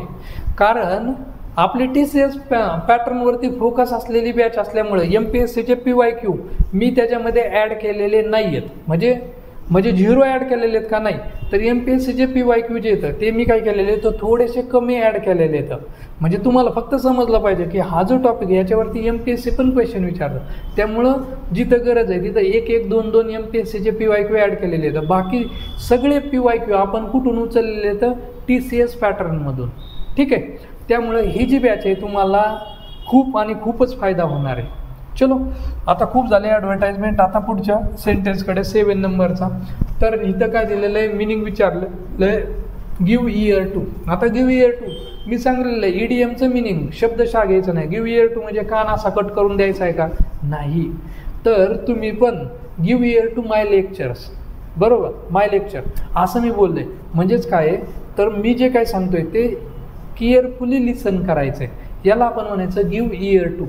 कारण आपली TCS पॅटर्नवरती फोकस असलेली बॅच असल्यामुळे MPSCचे PYQ मी त्याच्यामध्ये ॲड केलेले नाही आहेत. म्हणजे 0 ॲड केलेले आहेत का नाही, तर MPSCचे PYQ जे येतं ते मी काय केलेले तर थोडेसे कमी ॲड केलेले आहेत. म्हणजे तुम्हाला फक्त समजलं पाहिजे की हा जो टॉपिक आहे याच्यावरती MPSC पण क्वेश्चन विचारतं. त्यामुळं जिथं गरज आहे तिथं 1-2 MPSCचे PYQ ॲड केलेले आहेत. बाकी सगळे PYQ आपण कुठून उचललेले आहेत, TCS पॅटर्नमधून. ठीक आहे. त्यामुळे ही जी बॅच आहे तुम्हाला खूपच फायदा होणार आहे. चलो आता खूप झाले ॲडव्हर्टाइजमेंट. आता पुढच्या सेंटेन्सकडे 7 नंबरचा. तर इथं काय दिलेलं आहे, मिनिंग विचारलं आहे, गिव्ह इयर टू. आता गिव्ह इयर टू मी सांगितलेलं आहे EDMचं मिनिंग शब्दशः घ्यायचं नाही. गिव्ह इयर टू म्हणजे कान असा कट करून द्यायचा आहे का, नाही. तर तुम्ही पण give ear to my lectures, बरोबर, माय लेक्चर असं मी बोलले. म्हणजेच काय आहे तर मी जे काय सांगतोय ते केअरफुली लिसन करायचं आहे. याला आपण म्हणायचं गिव्ह इयर टू.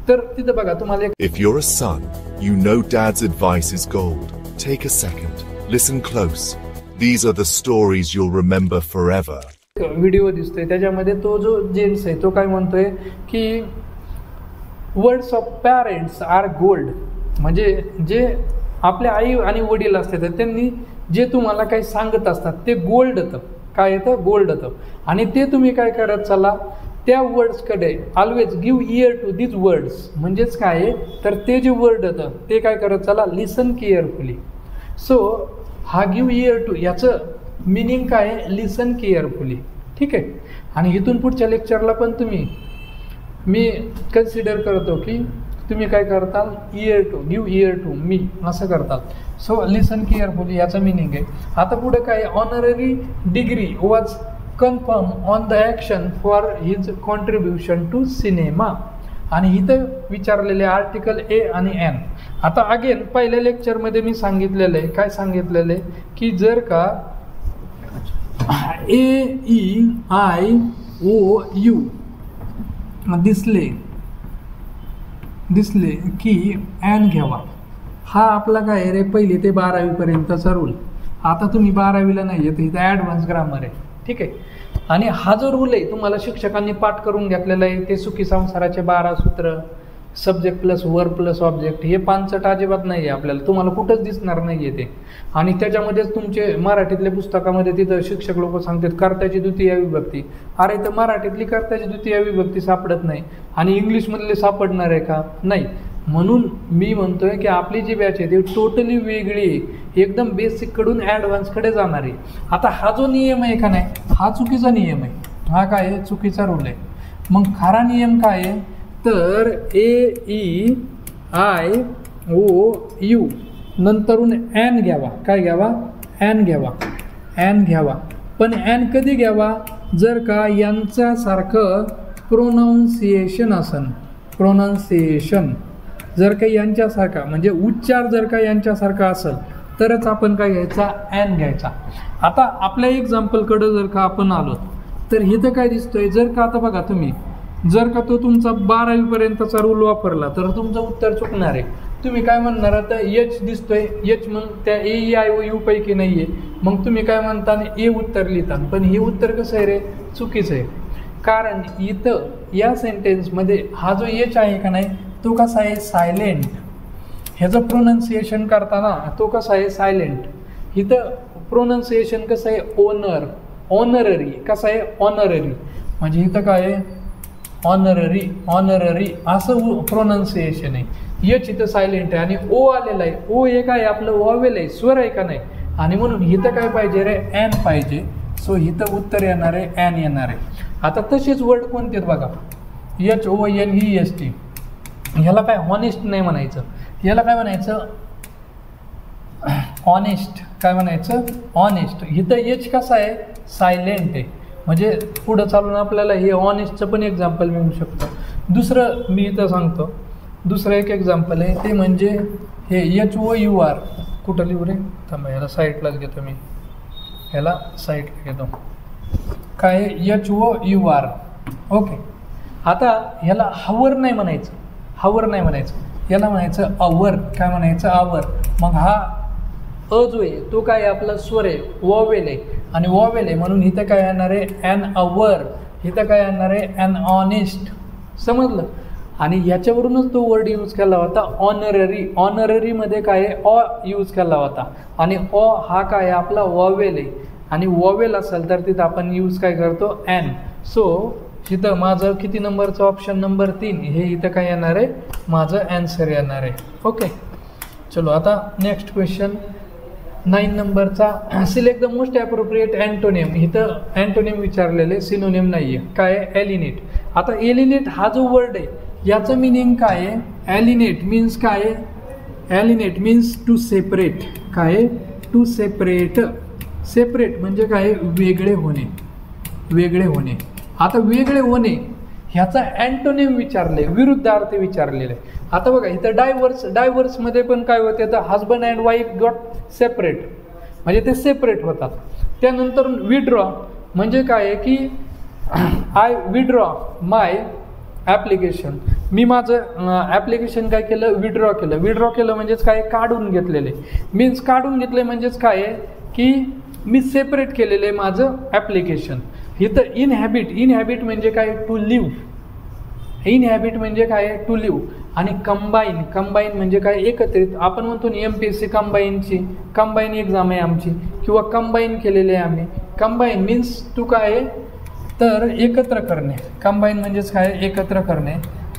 तर तिथं बघा तुम्हाला If you're a son, you know dad's advice is gold. Take a second. Listen close. These are the stories you'll remember forever. Video दिसतोय त्याच्यामध्ये तो जो जेंट्स आहे तो काय म्हणतोय की words of parents are gold. म्हणजे जे आपले आई आणि वडील असतात त्यांनी जे तुम्हाला काही सांगत असतात ते गोल्ड येतं. काय येतं, गोल्ड येतं. आणि ते तुम्ही काय करत चला त्या वर्ड्सकडे always give ear to these words. म्हणजेच काय आहे तर ते जे वर्ड येतं ते काय करत चला लिसन केअरफुली. सो हा गिव्ह इयर टू याचं मिनिंग काय आहे, लिसन केअरफुली. ठीक आहे. आणि इथून पुढच्या लेक्चरला पण मी कन्सिडर करतो की तुम्ही काय करताल, ear to, give ear to me असं करताल. सो लिसन केअरफुली याचं मिनिंग आहे. आता पुढे काय, honorary degree was confirm on the action for his contribution to cinema. आणि इथं विचारलेले आर्टिकल A आणि N. आता अगेन पहिल्या लेक्चरमध्ये मी सांगितलेलं आहे, काय सांगितलेलं आहे की जर का AEIOU दिसले की N घ्यावा. हा आपला काय रे 1ली ते 12वीपर्यंतचा रूल. आता तुम्ही 12वीला नाही आहे तर इथं ॲडव्हान्स ग्रामर आहे. ठीक आहे. आणि हा जो रूल आहे तुम्हाला शिक्षकांनी पाठ करून घेतलेला आहे ते सुखी संसाराचे 12 सूत्र, subject plus verb plus object, हे पानचट अजिबात नाही आहे आपल्याला, तुम्हाला कुठंच दिसणार नाही आहे ते. आणि त्याच्यामध्येच तुमचे मराठीतल्या पुस्तकामध्ये तिथं शिक्षक लोक सांगतात कर्त्याची द्वितीय विभक्ती. अरे तर मराठीतली कर्त्याची द्वितीय विभक्ती सापडत नाही आणि इंग्लिशमधले सापडणार आहे का, नाही. म्हणून मी म्हणतोय की आपली जी बॅच आहे ती टोटली वेगळी आहे, एकदम बेसिककडून ॲडव्हान्सकडे जाणार आहे. आता हा जो नियम आहे का नाही, हा चुकीचा नियम आहे. हा काय आहे, चुकीचा रूल आहे. मग खरा नियम काय आहे तर AEIOU नंतरून ॲन घ्यावा. काय घ्यावा? ॲन घ्यावा. ॲन घ्यावा. पण ॲन कधी घ्यावा? जर का यांच्यासारखं प्रोनाऊन्सिएशन असन. प्रोनाऊन्सिएशन जर का यांच्यासारखा म्हणजे उच्चार जर का यांच्यासारखा असेल तरच आपण काय घ्यायचा? ॲन घ्यायचा. आता आपल्या एक्झाम्पलकडं जर का आपण आलो तर इथं काय दिसतोय? जर का आता बघा तुम्ही, जर का तो तुमचा 12वीपर्यंतचा रूल वापरला तर तुमचं उत्तर चुकणार आहे. तुम्ही काय म्हणणार? आता एच दिसतोय, एच मग त्या ए आय ओ यू पैकी नाही आहे, मग तुम्ही काय म्हणता? ए उत्तर लिहिता. पण हे उत्तर कसं आहे रे? चुकीचं आहे. कारण इथं या सेंटेन्समध्ये हा जो एच आहे का नाही तो कसा आहे? सायलेंट. ह्याचं प्रोनाऊन्सिएशन करताना तो कसा आहे? सायलेंट. इथं प्रोनाऊन्सिएशन कसं आहे? ओनर. ऑनररी. कसं आहे? ऑनररी. म्हणजे इथं काय आहे? ऑनररी. ऑनररी असं प्रोनाऊन्सिएशन आहे. एच इथं सायलेंट आहे आणि ओ आलेला आहे. ओ हे काय आपलं वॉवेल आहे, स्वर आहे का नाही, आणि म्हणून इथं काय पाहिजे रे? ॲन पाहिजे. सो इथं उत्तर येणार आहे ॲन येणार आहे. आता तसेच वर्ड कोणते बघा? H O N E S T. ह्याला काय? हॉनेस्ट नाही म्हणायचं, ह्याला काय म्हणायचं? ऑनेस्ट. काय म्हणायचं? ऑनेस्ट. इथं एच कसा आहे? सायलेंट आहे. म्हणजे पुढं चालून आपल्याला हे ऑनेस्टचं पण एक्झाम्पल मिळू शकतं. दुसरं मी इथं सांगतो, दुसरं एक एक्झाम्पल आहे ते म्हणजे हे एच ओ यू आर. कुठं लिहू रे? थांबा, ह्याला साईडलाच घेतो मी, ह्याला साईडला घेतो. काय? H O U R. Okay. आता ह्याला हवर नाही म्हणायचं, हवर नाही म्हणायचं, याला म्हणायचं अवर. काय म्हणायचं? आवर. मग हा अ जो आहे तो काय आपला स्वर आहे, वॉवेल आहे, आणि वॉवेल आहे म्हणून इथं काय येणार आहे? An hour. इथं काय येणार आहे? An honest. समजलं? आणि ह्याच्यावरूनच तो वर्ड यूज केला होता ऑनररी. ऑनररीमध्ये काय आहे? ऑ यूज केला होता, आणि ऑ हा काय आहे? आपला वॉवेल आहे, आणि वॉवेल असेल तर तिथं आपण यूज काय करतो? ॲन. सो इथं माझं किती नंबरचं? ऑप्शन नंबर 3 हे इथं काय येणार आहे? माझं ॲन्सर येणार आहे. ओके. चलो आता नेक्स्ट क्वेश्चन 9 नंबरचा. Select the most appropriate antonym. इथं अँटोनियम विचारलेले, सिनोनियम नाही आहे. काय आहे? ॲलिनेट. आता एलिनेट हा जो वर्ड आहे याचं मिनिंग काय आहे? ॲलिनेट मीन्स काय आहे? ॲलिनेट मीन्स टू सेपरेट. काय आहे? To separate. सेपरेट म्हणजे काय? वेगळे होणे. वेगळे होणे. आता वेगळे होणे ह्याचा अँटोनिम विचारले, विरुद्धार्थ विचारलेले. आता बघा इथं डायव्हर्स. डायव्हर्समध्ये पण काय होते? तर husband and wife got separate, म्हणजे ते सेपरेट होतात. त्यानंतर विड्रॉ म्हणजे काय आहे की आय विड्रॉ माय ॲप्लिकेशन. मी माझं ॲप्लिकेशन काय केलं? विड्रॉ केलं. विड्रॉ केलं म्हणजेच काय? काढून घेतलेले. मीन्स काढून घेतले म्हणजेच काय आहे की मी सेपरेट केलेलं आहे माझं ॲप्लिकेशन. इथं इनहॅबिट. इनहॅबिट म्हणजे काय? To leave. इनहॅबिट म्हणजे काय? To live. आणि कंबाईन. कंबाईन म्हणजे काय? एकत्रित. आपण म्हणतो ना MPSC कंबाईनची कंबाईन एक्झाम आहे आमची, किंवा कंबाईन केलेले आहे आम्ही. कंबाईन मीन्स टू काय आहे? तर एकत्र करणे. कंबाईन म्हणजेच काय? एकत्र करणे.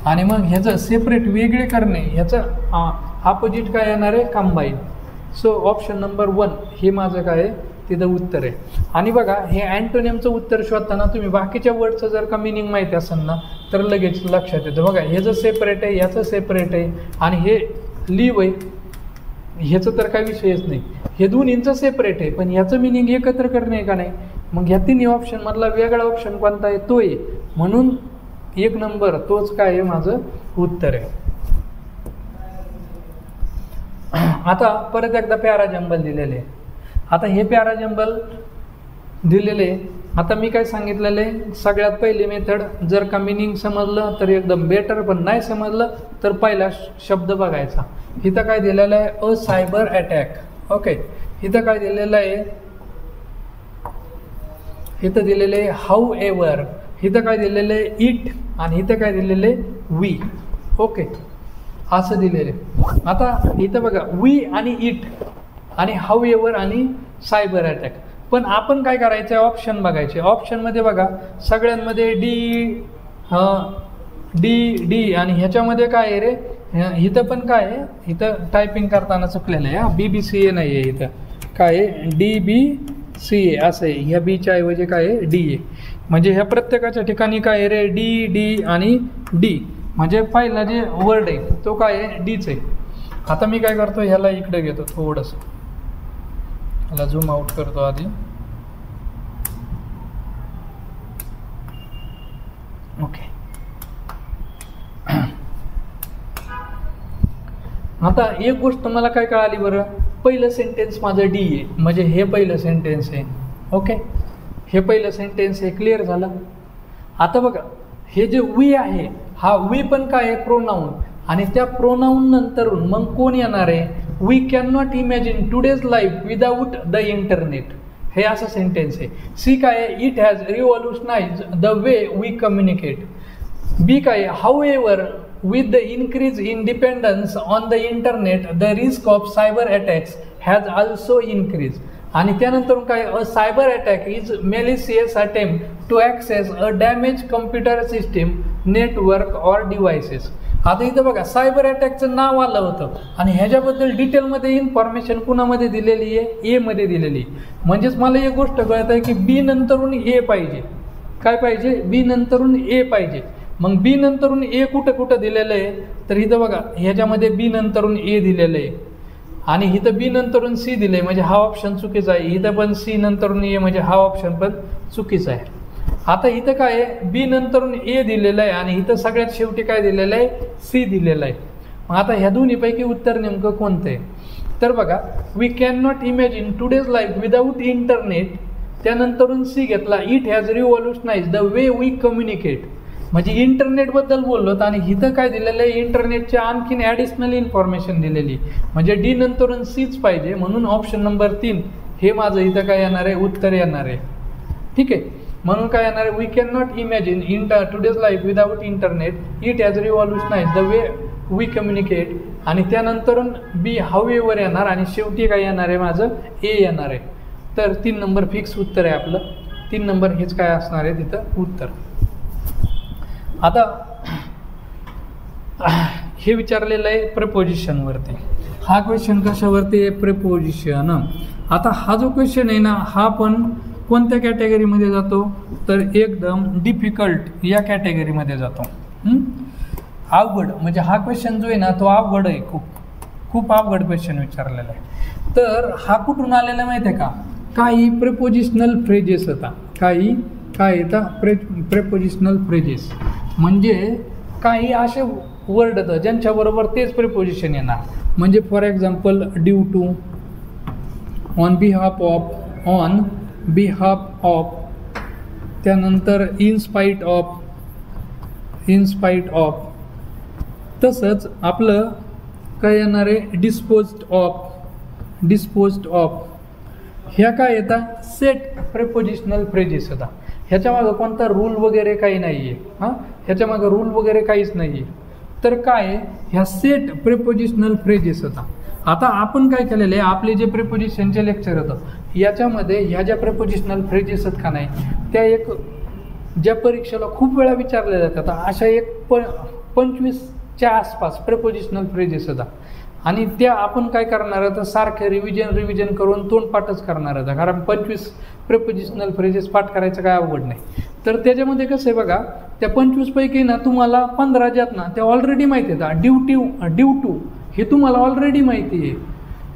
आणि मग ह्याचं सेपरेट वेगळे करणे, ह्याचं ऑपोजिट काय येणार आहे? कंबाईन. सो ऑप्शन नंबर 1 हे माझं काय आहे? तिथं उत्तर आहे. आणि बघा हे अँटोनियमचं उत्तर शोधताना तुम्ही बाकीच्या वर्डचं जर का मिनिंग माहिती असेल ना तर लगेच लक्षात येतं. बघा हे जर सेपरेट आहे, याचं सेपरेट आहे, आणि हे लिव्ह आहे, ह्याचं तर काही विषयच नाही. हे दोन्हींचं सेपरेट आहे, पण ह्याचं मिनिंग एकत्र करणे आहे का नाही. मग ह्या तिन्ही ऑप्शनमधला वेगळा ऑप्शन कोणता आहे? तो आहे. म्हणून 1 नंबर तोच काय आहे? माझं उत्तर आहे. आता परत एकदा पॅराजंबल दिलेले आहे. आता हे पॅराजंबल दिलेले. आता मी काय सांगितलेलं आहे? सगळ्यात पहिली मेथड, जर का मिनिंग समजलं तर एकदम बेटर, पण नाही समजलं तर पहिला शब्द बघायचा. इथं काय दिलेलं आहे? अ सायबर अटॅक. ओके. इथं काय दिलेलं आहे? इथं दिलेलं आहे हाऊ एव्हर. इथं काय दिलेलं आहे? इट. आणि इथं काय दिलेलं आहे? वी. ओके. असं दिलेलं आहे. आता इथं बघा वी आणि इट आणि हाऊ एव्हर आणि सायबर अटॅक. पण आपण काय करायचं आहे? ऑप्शन बघायचे. ऑप्शनमध्ये बघा सगळ्यांमध्ये डी आणि ह्याच्यामध्ये काय आहे रे? इथं पण काय आहे? इथं टायपिंग करताना चुकलेलं आहे. BBCA नाही आहे. इथं काय आहे? DBCA असं आहे. ह्या बीच्या ऐवजी काय आहे? डी आहे. म्हणजे ह्या प्रत्येकाच्या ठिकाणी काय आहे रे? डी आणि डी. म्हणजे पहिला जे वर्ड आहे तो काय आहे? डीच आहे. आता मी काय करतो, ह्याला इकडे घेतो थोडंसं, ह्याला झूम आउट करतो आधी. ओके. आता एक गोष्ट मला काय कळाली बरं, पहिलं सेंटेन्स माझं डी आहे, म्हणजे हे पहिलं सेंटेन्स आहे. ओके, हे पहिलं सेंटेन्स आहे, क्लिअर झालं. आता बघा, हे जे वी आहे, हा वी पण काय आहे, प्रोनाऊन, आणि त्या प्रोनाऊन नंतरून मग कोण येणार आहे, we can not imagine today's life without the internet, हे असं सेंटेन्स आहे. सी काय आहे, it has revolutionize the way we communicate. B काय आहे, however with the increase in dependence on the internet the risk of cyber attacks has also increased. आणि त्यानंतर काय, a cyber attack is malicious attempt to access a damaged computer system, network or devices. आता इथं बघा, cyber अटॅकचं नाव आलं होतं आणि ह्याच्याबद्दल डिटेलमध्ये इन्फॉर्मेशन कुणामध्ये दिलेली आहे, ए मध्ये दिलेली. म्हणजेच मला एक गोष्ट कळत आहे की बी नंतरून ए पाहिजे. काय पाहिजे, बी नंतरून ए पाहिजे. मग बी नंतरून ए कुठं कुठं दिलेलं आहे, तर इथं बघा, ह्याच्यामध्ये बी नंतरून ए दिलेलं आहे आणि इथं बी नंतरून सी दिलं आहे, म्हणजे हा ऑप्शन चुकीचा आहे. इथं पण सी नंतरून ए, म्हणजे हा ऑप्शन पण चुकीचा आहे. आता इथं काय आहे, बी नंतरून ए दिलेलं आहे आणि इथं सगळ्यात शेवटी काय दिलेलं आहे, सी दिलेलं आहे. मग आता ह्या दोन्हीपैकी उत्तर नेमकं कोणतं आहे, तर बघा, we can not imagine today's life without internet, त्यानंतरून सी घेतला, it has revolutionize the way we communicate, म्हणजे इंटरनेटबद्दल बोललो आणि इथं काय दिलेलं आहे, इंटरनेटच्या आणखीन ॲडिशनल इन्फॉर्मेशन दिलेली, म्हणजे डी नंतरून सीच पाहिजे. म्हणून ऑप्शन नंबर 3 हे माझं इथं काय येणार आहे, उत्तर येणार आहे. ठीक आहे, म्हणून काय येणार आहे, we can not imagine today's life without internet, it has revolutionize the way we communicate, आणि त्यानंतरून बी हाऊएव्हर येणार आणि शेवटी काय येणार आहे, माझं ए येणार आहे. तर 3 नंबर फिक्स उत्तर आहे आपलं. 3 नंबर हेच काय असणार आहे तिथं उत्तर. आता हे विचारलेलं आहे प्रिपोजिशनवरती. हा क्वेश्चन कशावरती आहे, प्रिपोजिशन. आता हा जो क्वेश्चन आहे ना, हा पण कोणत्या कॅटेगरीमध्ये जातो, तर एकदम डिफिकल्ट या कॅटेगरीमध्ये जातो. अवघड, म्हणजे हा क्वेश्चन जो आहे ना, तो अवघड आहे, खूप अवघड क्वेश्चन विचारलेला आहे. तर हा कुठून आलेला माहिती आहे का, काही प्रिपोजिशनल फ्रेजेस होता, काही काय येतात प्रेपोजिशनल फ्रेजेस, म्हणजे काही असे वर्ड येतं ज्यांच्याबरोबर तेच प्रिपोजिशन येणार. म्हणजे for example, due to, on behalf of, on behalf of, त्यानंतर in spite of, in spite of. तसंच आपलं काय येणार आहे, डिस्पोज्ड ऑफ, डिस्पोज्ड ऑफ. ह्या काय येतात, सेट प्रेपोजिशनल फ्रेजेस येतात. ह्याच्यामागं कोणता रूल वगैरे काही नाही आहे, हां, ह्याच्यामागं रूल वगैरे काहीच नाही आहे. तर काय, ह्या सेट प्रेपोजिशनल फ्रेजेस होता. आता आपण काय केलेलं आहे, आपले जे प्रेपोजिशनचे लेक्चर होतं याच्यामध्ये ह्या ज्या प्रेपोजिशनल फ्रेजेस आहेत का नाही, त्या एक ज्या परीक्षेला खूप वेळा विचारल्या जातात, अशा एक 25च्या आसपास प्रेपोजिशनल फ्रेजेस होता. आणि त्या आपण काय करणार आहे, तर सारखे रिव्हिजन करून तोंडपाठच करणार आहे, कारण 25 प्रेपोजिशनल फ्रेजेस पाठ करायचं काय अवघड नाही. तर त्याच्यामध्ये कसं आहे बघा, त्या 25 पैकी ना तुम्हाला 15 ज्यात ना त्या ऑलरेडी माहिती आहेत. ड्यू टू हे तुम्हाला ऑलरेडी माहिती आहे,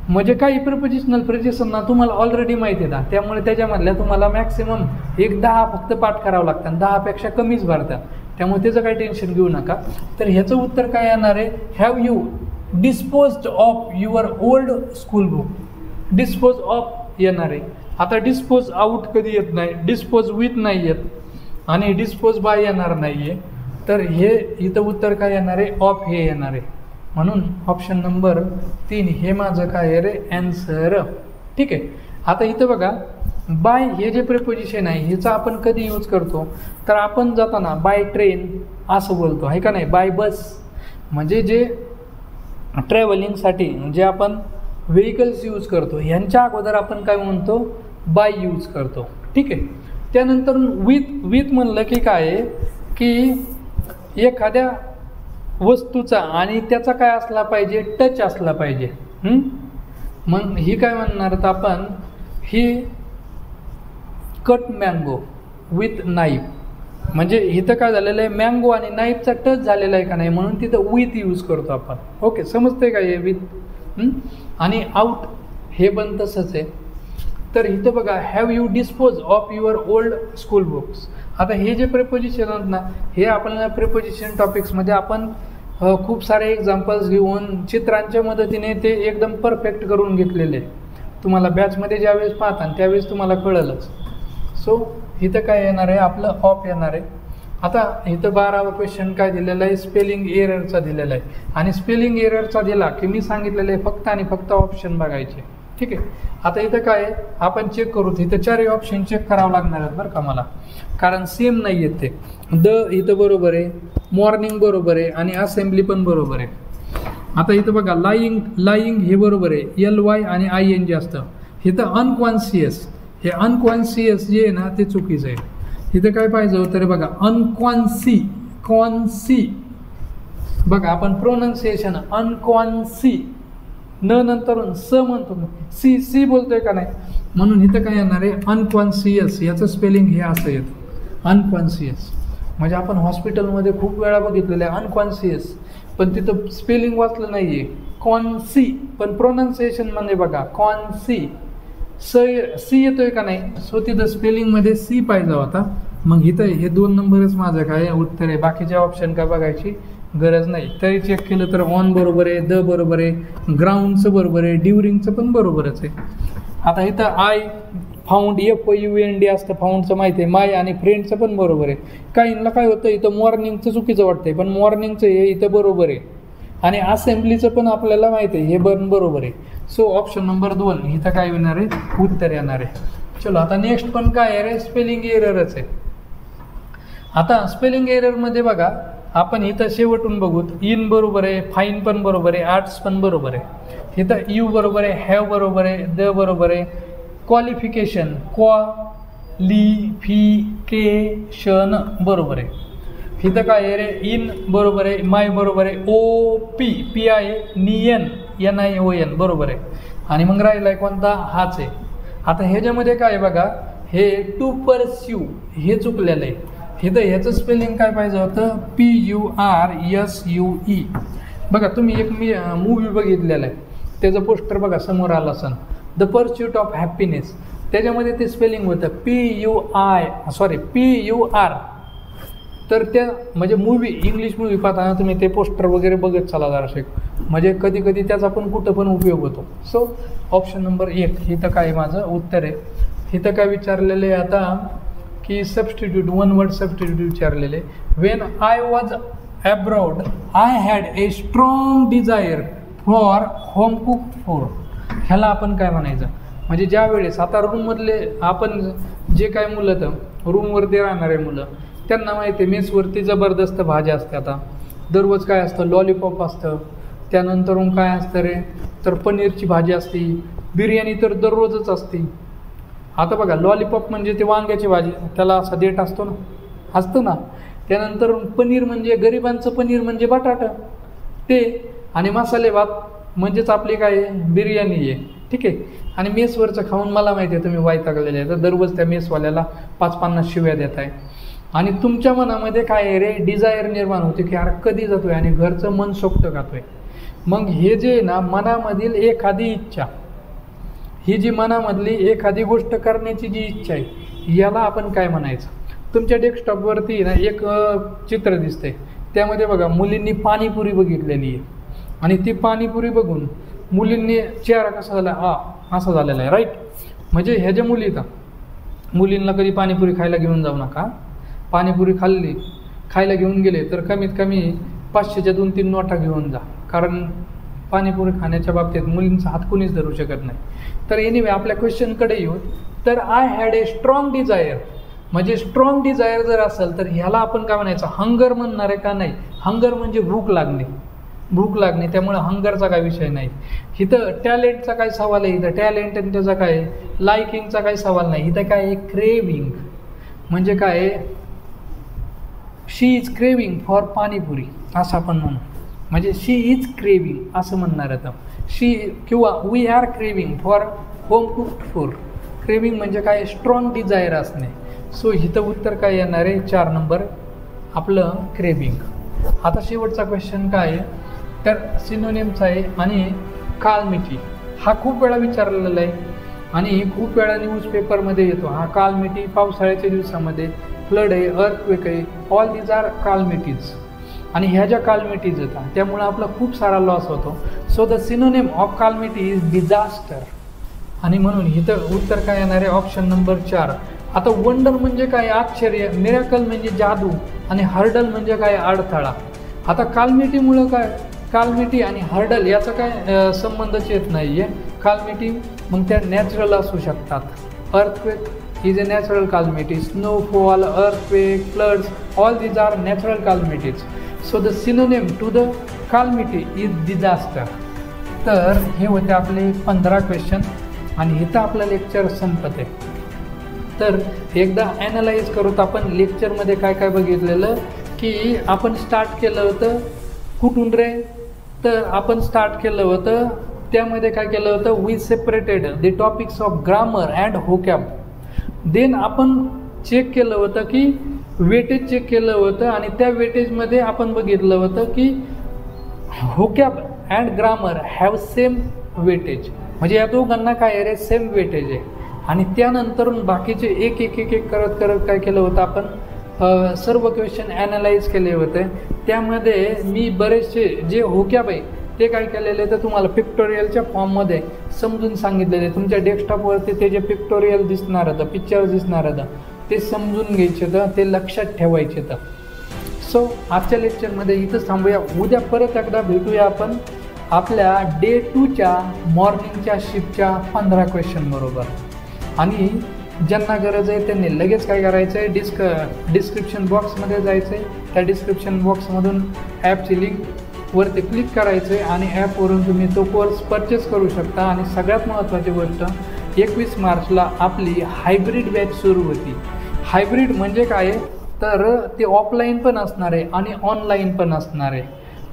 म्हणजे काही प्रेपोजिशनल फ्रेजेस ना तुम्हाला ऑलरेडी माहिती आहेत. त्यामुळे त्याच्यामधल्या तुम्हाला मॅक्सिमम 10 फक्त पाठ करावं लागतं, 10पेक्षा कमीच भरतात. त्यामुळे त्याचं काही टेन्शन घेऊ नका. तर ह्याचं उत्तर काय येणार आहे, have you disposed of your old school book. Dispose of येणार आहे. आता डिस्पोज आउट कधी येत नाही, डिस्पोज विथ नाही येत आणि डिस्पोज बाय येणार नाही आहे. तर हे इथं उत्तर काय येणार आहे, ऑफ हे येणार आहे. म्हणून ऑप्शन नंबर 3 हे माझं काय आहे रे, ॲन्सर. ठीक आहे. आता इथं बघा, बाय हे जे प्रिपोजिशन आहे ह्याचा आपण कधी यूज करतो, तर आपण जाताना बाय ट्रेन असं बोलतो आहे का नाही, बाय बस, म्हणजे जे ट्रॅव्हलिंगसाठी जे आपण व्हेकल्स यूज करतो ह्यांच्या अगोदर आपण काय म्हणतो, बाय यूज करतो. ठीक आहे. त्यानंतर विथ म्हणलं की काय आहे, की एखाद्या वस्तूचा आणि त्याचा काय असला पाहिजे, टच असला पाहिजे. मग ही काय म्हणणार तर आपण, ही कट मँगो विथ नाईफ म्हणजे इथं काय झालेलं आहे, मँगो आणि नाईफचा टच झालेला आहे का नाही म्हणून तिथं विथ यूज करतो आपण. ओके, समजतंय का हे विथ. आणि आउट हे पण तसंच आहे. तर इथं बघा, have you dispose of your old school books. आता हे जे प्रिपोजिशन आहेत ना, हे आपल्याला प्रिपोजिशन टॉपिक्समध्ये आपण खूप सारे एक्झाम्पल्स घेऊन चित्रांच्या मदतीने ते एकदम परफेक्ट करून घेतलेले. तुम्हाला बॅचमध्ये ज्यावेळेस पाहता त्यावेळेस तुम्हाला कळलंच. सो इथं काय येणार आहे, आपलं ऑफ येणार आहे. आता इथं 12वा क्वेश्चन काय दिलेला आहे, स्पेलिंग एररचा दिलेला आहे. आणि स्पेलिंग एररचा दिला की मी सांगितलेलं आहे फक्त आणि फक्त ऑप्शन बघायचे. ठीक आहे. आता इथं काय आहे, आपण चेक करू. इथं 4 ऑप्शन चेक करावं लागणार आहेत बरं का मला, कारण सेम नाही आहेत ते. द इथं बरोबर आहे, मॉर्निंग बरोबर आहे आणि असेंब्ली पण बरोबर आहे. आता इथं बघा, लाईंग हे बरोबर आहे, LY आणि ING असतं. इथं अनकॉन्शियस, हे अनकॉन्शियस जे आहे ना ते चुकीचं आहे. इथं काय पाहिजे होतं रे बघा, कॉन्सी. बघा आपण प्रोनाऊन्सिएशन अनकॉन्सी, न नंतरून स म्हणतो, सी बोलतोय का नाही, म्हणून इथं काय येणार आहे, अनकॉन्शियस. याचं स्पेलिंग हे असं येतं, अनकॉन्शियस. म्हणजे आपण हॉस्पिटलमध्ये खूप वेळा बघितलेलं आहे अनकॉन्शियस, पण तिथं स्पेलिंग वाचलं नाही आहे, कॉन्सी. पण प्रोनाऊन्सिएशन म्हणजे बघा कॉन्सी, सी येतोय का नाही. सो तिथं स्पेलिंगमध्ये सी पाहिजे होता. मग इथं हे 2 नंबरच माझं काय उत्तर आहे. बाकीचे ऑप्शन काय बघायची गरज नाही. तरी चेक केलं तर ऑन बरोबर आहे, द बरोबर आहे, ग्राउंडचं बरोबर आहे, ड्युरिंगचं पण बरोबरच आहे. आता इथं आय फाउंड, FOUND असतं, फाउंडचं माहिती आहे, माय आणि फ्रेंडचं पण बरोबर आहे. काहींना काय होतं, इथं मॉर्निंगचं चुकीचं वाटतंय, पण मॉर्निंगचं हे इथं बरोबर आहे. आणि असेंब्लीचं पण आपल्याला माहिती आहे हे बरोबर आहे. सो ऑप्शन नंबर 2 इथं काय येणार आहे, उत्तर येणार आहे. चलो आता नेक्स्ट पण काय आहे रे, स्पेलिंग एररच आहे. आता स्पेलिंग एररमध्ये बघा, आपण इथं शेवटून बघू. इन बरोबर आहे, फाईन पण बरोबर आहे, आर्ट्स पण बरोबर आहे. इथं यू बरोबर आहे, हॅव बरोबर आहे, द बरोबर आहे, क्वालिफिकेशन क्वालिफिकेशन बरोबर आहे. इथं काय आहे रे, इन बरोबर आहे, माय बरोबर आहे, पी आहे, नियन NION बरोबर आहे. आणि मग राहिला आहे कोणता, हाच आहे. आता ह्याच्यामध्ये काय आहे बघा, हे टू परस्यू हे चुकलेलं आहे. इथं ह्याचं स्पेलिंग काय पाहिजे होतं, PURSUE. बघा तुम्ही एक मूवी बघितलेला आहे, त्याचं पोस्टर बघा समोर आलं असं, द पर्स्यूट ऑफ हॅपीनेस. त्याच्यामध्ये ते स्पेलिंग होतं PUR. तर त्या म्हणजे मूवी, इंग्लिश मूवी पाहताना तुम्ही ते पोस्टर वगैरे बघत चला जराशे, म्हणजे कधी कधी त्याचा पण कुठं पण उपयोग होतो. सो ऑप्शन नंबर 1 इथं काय माझं उत्तर आहे. इथं काय विचारलेलं आहे आता की सबस्टिट्यूट, 1 वर्ड सबस्टिट्यूट विचारलेले. When I was abroad I had a strong desire for home cooked food. ह्याला आपण काय म्हणायचं, म्हणजे ज्या वेळेस आता रूममधले आपण जे काय मुलं तर रूमवरती राहणारे मुलं, त्यांना माहिती आहे मेसवरती जबरदस्त भाज्या असते. आता दररोज काय असतं, लॉलीपॉप असतं, त्यानंतर काय असतं रे, तर पनीरची भाजी असते, बिर्याणी तर दररोजच असते. आता बघा लॉलीपॉप म्हणजे ते वांग्याची भाजी, त्याला असा देठ असतो ना, असतं ना. त्यानंतर पनीर म्हणजे गरिबांचं पनीर म्हणजे बटाटा ते, आणि मसाले भात म्हणजेच आपली काय बिर्याणी आहे. ठीक आहे. आणि मेसवरचं खाऊन मला माहिती आहे तुम्ही वैतागलेले आहे, तर दररोज त्या मेसवाल्याला 5-50 शिव्या देत आहे. आणि तुमच्या मनामध्ये काय आहे रे, डिझायर निर्माण होते की यार कधी जातोय, आणि घरचं मन सोक्त खातोय. मग हे जे ना मनामधील एखादी इच्छा, ही जी मनामधली एखादी गोष्ट करण्याची जी इच्छा आहे, याला आपण काय म्हणायचं. तुमच्या डेस्कटॉपवरती ना एक चित्र दिसतंय, त्यामध्ये बघा मुलींनी पाणीपुरी बघितलेली आहे, आणि ती पाणीपुरी बघून मुलींनी चेहरा कसा झाला, असा झालेला आहे, राईट. म्हणजे ह्या ज्या मुली येतात, मुलींना कधी पाणीपुरी खायला घेऊन जाऊ नका. पाणीपुरी खायला घेऊन गेले तर कमीत कमी 500च्या 2-3 नोटा घेऊन जा, कारण पाणीपुरी खाण्याच्या बाबतीत मुलींचा हात कोणीच धरू शकत नाही. तर एनिवे आपल्या क्वेश्चनकडे येऊ. तर I had a strong desire, म्हणजे स्ट्रॉंग डिझायर जर असेल तर ह्याला आपण काय म्हणायचं, हंगर म्हणणार आहे का नाही. हंगर म्हणजे भूक लागणे, त्यामुळे हंगरचा काय विषय नाही. इथं टॅलेंटचा काय सवाल आहे, इथं टॅलेंट आणि त्याचा काय लायकिंगचा काही सवाल नाही. इथं काय आहे, क्रेविंग. म्हणजे काय, शी इज क्रेविंग फॉर पाणीपुरी असं आपण म्हणू, म्हणजे शी इज क्रेविंग असं म्हणणार आता शी, किंवा we are craving for home cooked food. Craving म्हणजे काय, स्ट्रॉंग डिझायर असणे. सो इथं उत्तर काय येणार आहे 4 नंबर आपलं क्रेविंग. आता शेवटचा क्वेश्चन काय आहे तर सिनोनिम्स आहे आणि कालमिटी. हा खूप वेळा विचारलेला आहे आणि खूप वेळा न्यूजपेपरमध्ये येतो. हा कालमिटी पावसाळ्याच्या दिवसामध्ये, फ्लड आहे, अर्थक्वेक आहे, ऑल दीज आर कालमिटीज. आणि ह्या ज्या कालमिटीज येतात त्यामुळे आपला खूप सारा लॉस होतो. So the synonym of calamity is disaster. आणि म्हणून इथं उत्तर काय येणार आहे ऑप्शन नंबर 4. आता वंडर म्हणजे काय आश्चर्य, मिरॅकल म्हणजे जादू आणि हर्डल म्हणजे काय अडथळा. आता कालमिटीमुळं काय, कालमिटी आणि हर्डल याचा काय संबंधच येत नाही आहे. कालमिटी मग त्या नॅचरल असू शकतात. Earthquake is a natural calamity, snowfall, earthquake, floods, all these are natural calamities. So the synonym to the calamity is disaster. तर हे होते आपले 15 क्वेश्चन आणि इथं आपलं लेक्चर संपत आहे. तर एकदा ॲनालाइज करूत आपण लेक्चरमध्ये काय काय बघितलेलं की आपण स्टार्ट केलं होतं कुठून रे, तर आपण स्टार्ट केलं होतं त्यामध्ये काय केलं होतं we separated the topics of grammar and vocab. Then आपण चेक केलं होतं की वेटेज चेक केलं होतं आणि त्या वेटेजमध्ये आपण बघितलं होतं की vocab and grammar have same weightage, म्हणजे या दोघांना काय आहे रे सेम वेटेज आहे. आणि त्यानंतरून बाकीचे एक एक एक एक करत करत काय केलं होतं आपण सर्व क्वेश्चन ॲनालाइज केले होते. त्यामध्ये मी बरेचसे जे व्होकॅब आहे ते काय केलेले तर तुम्हाला पिक्टोरियलच्या फॉर्ममध्ये समजून सांगितलेले. तुमच्या डेस्कटॉपवरती ते जे पिक्टोरियल दिसणार होतं, पिक्चर दिसणार होतं ते समजून घ्यायचे तर ते लक्षात ठेवायचे तर. सो आजच्या लेक्चरमध्ये इथंच थांबूया. उद्या परत एकदा भेटूया आपण आपल्या डे 2च्या मॉर्निंगच्या शिफ्टच्या 15 क्वेश्चन बरोबर. आणि ज्यांना गरज आहे त्यांनी लगेच काय करायचं आहे डिस्क्रिप्शन बॉक्समध्ये जायचं आहे. त्या डिस्क्रिप्शन बॉक्समधून ॲपची लिंक वरती क्लिक करायचं आहे आणि ॲपवरून तुम्ही तो कोर्स परचेस करू शकता. आणि सगळ्यात महत्त्वाची गोष्ट 21 मार्चला आपली हायब्रिड बॅच सुरू होती. हायब्रिड म्हणजे काय तर ते ऑफलाईन पण असणार आहे आणि ऑनलाईन पण असणार आहे.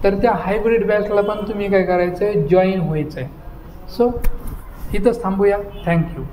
तर त्या हायब्रिड बॅचला पण तुम्ही काय करायचं आहे जॉईन व्हायचं आहे. सो इथंच थांबूया. थँक्यू.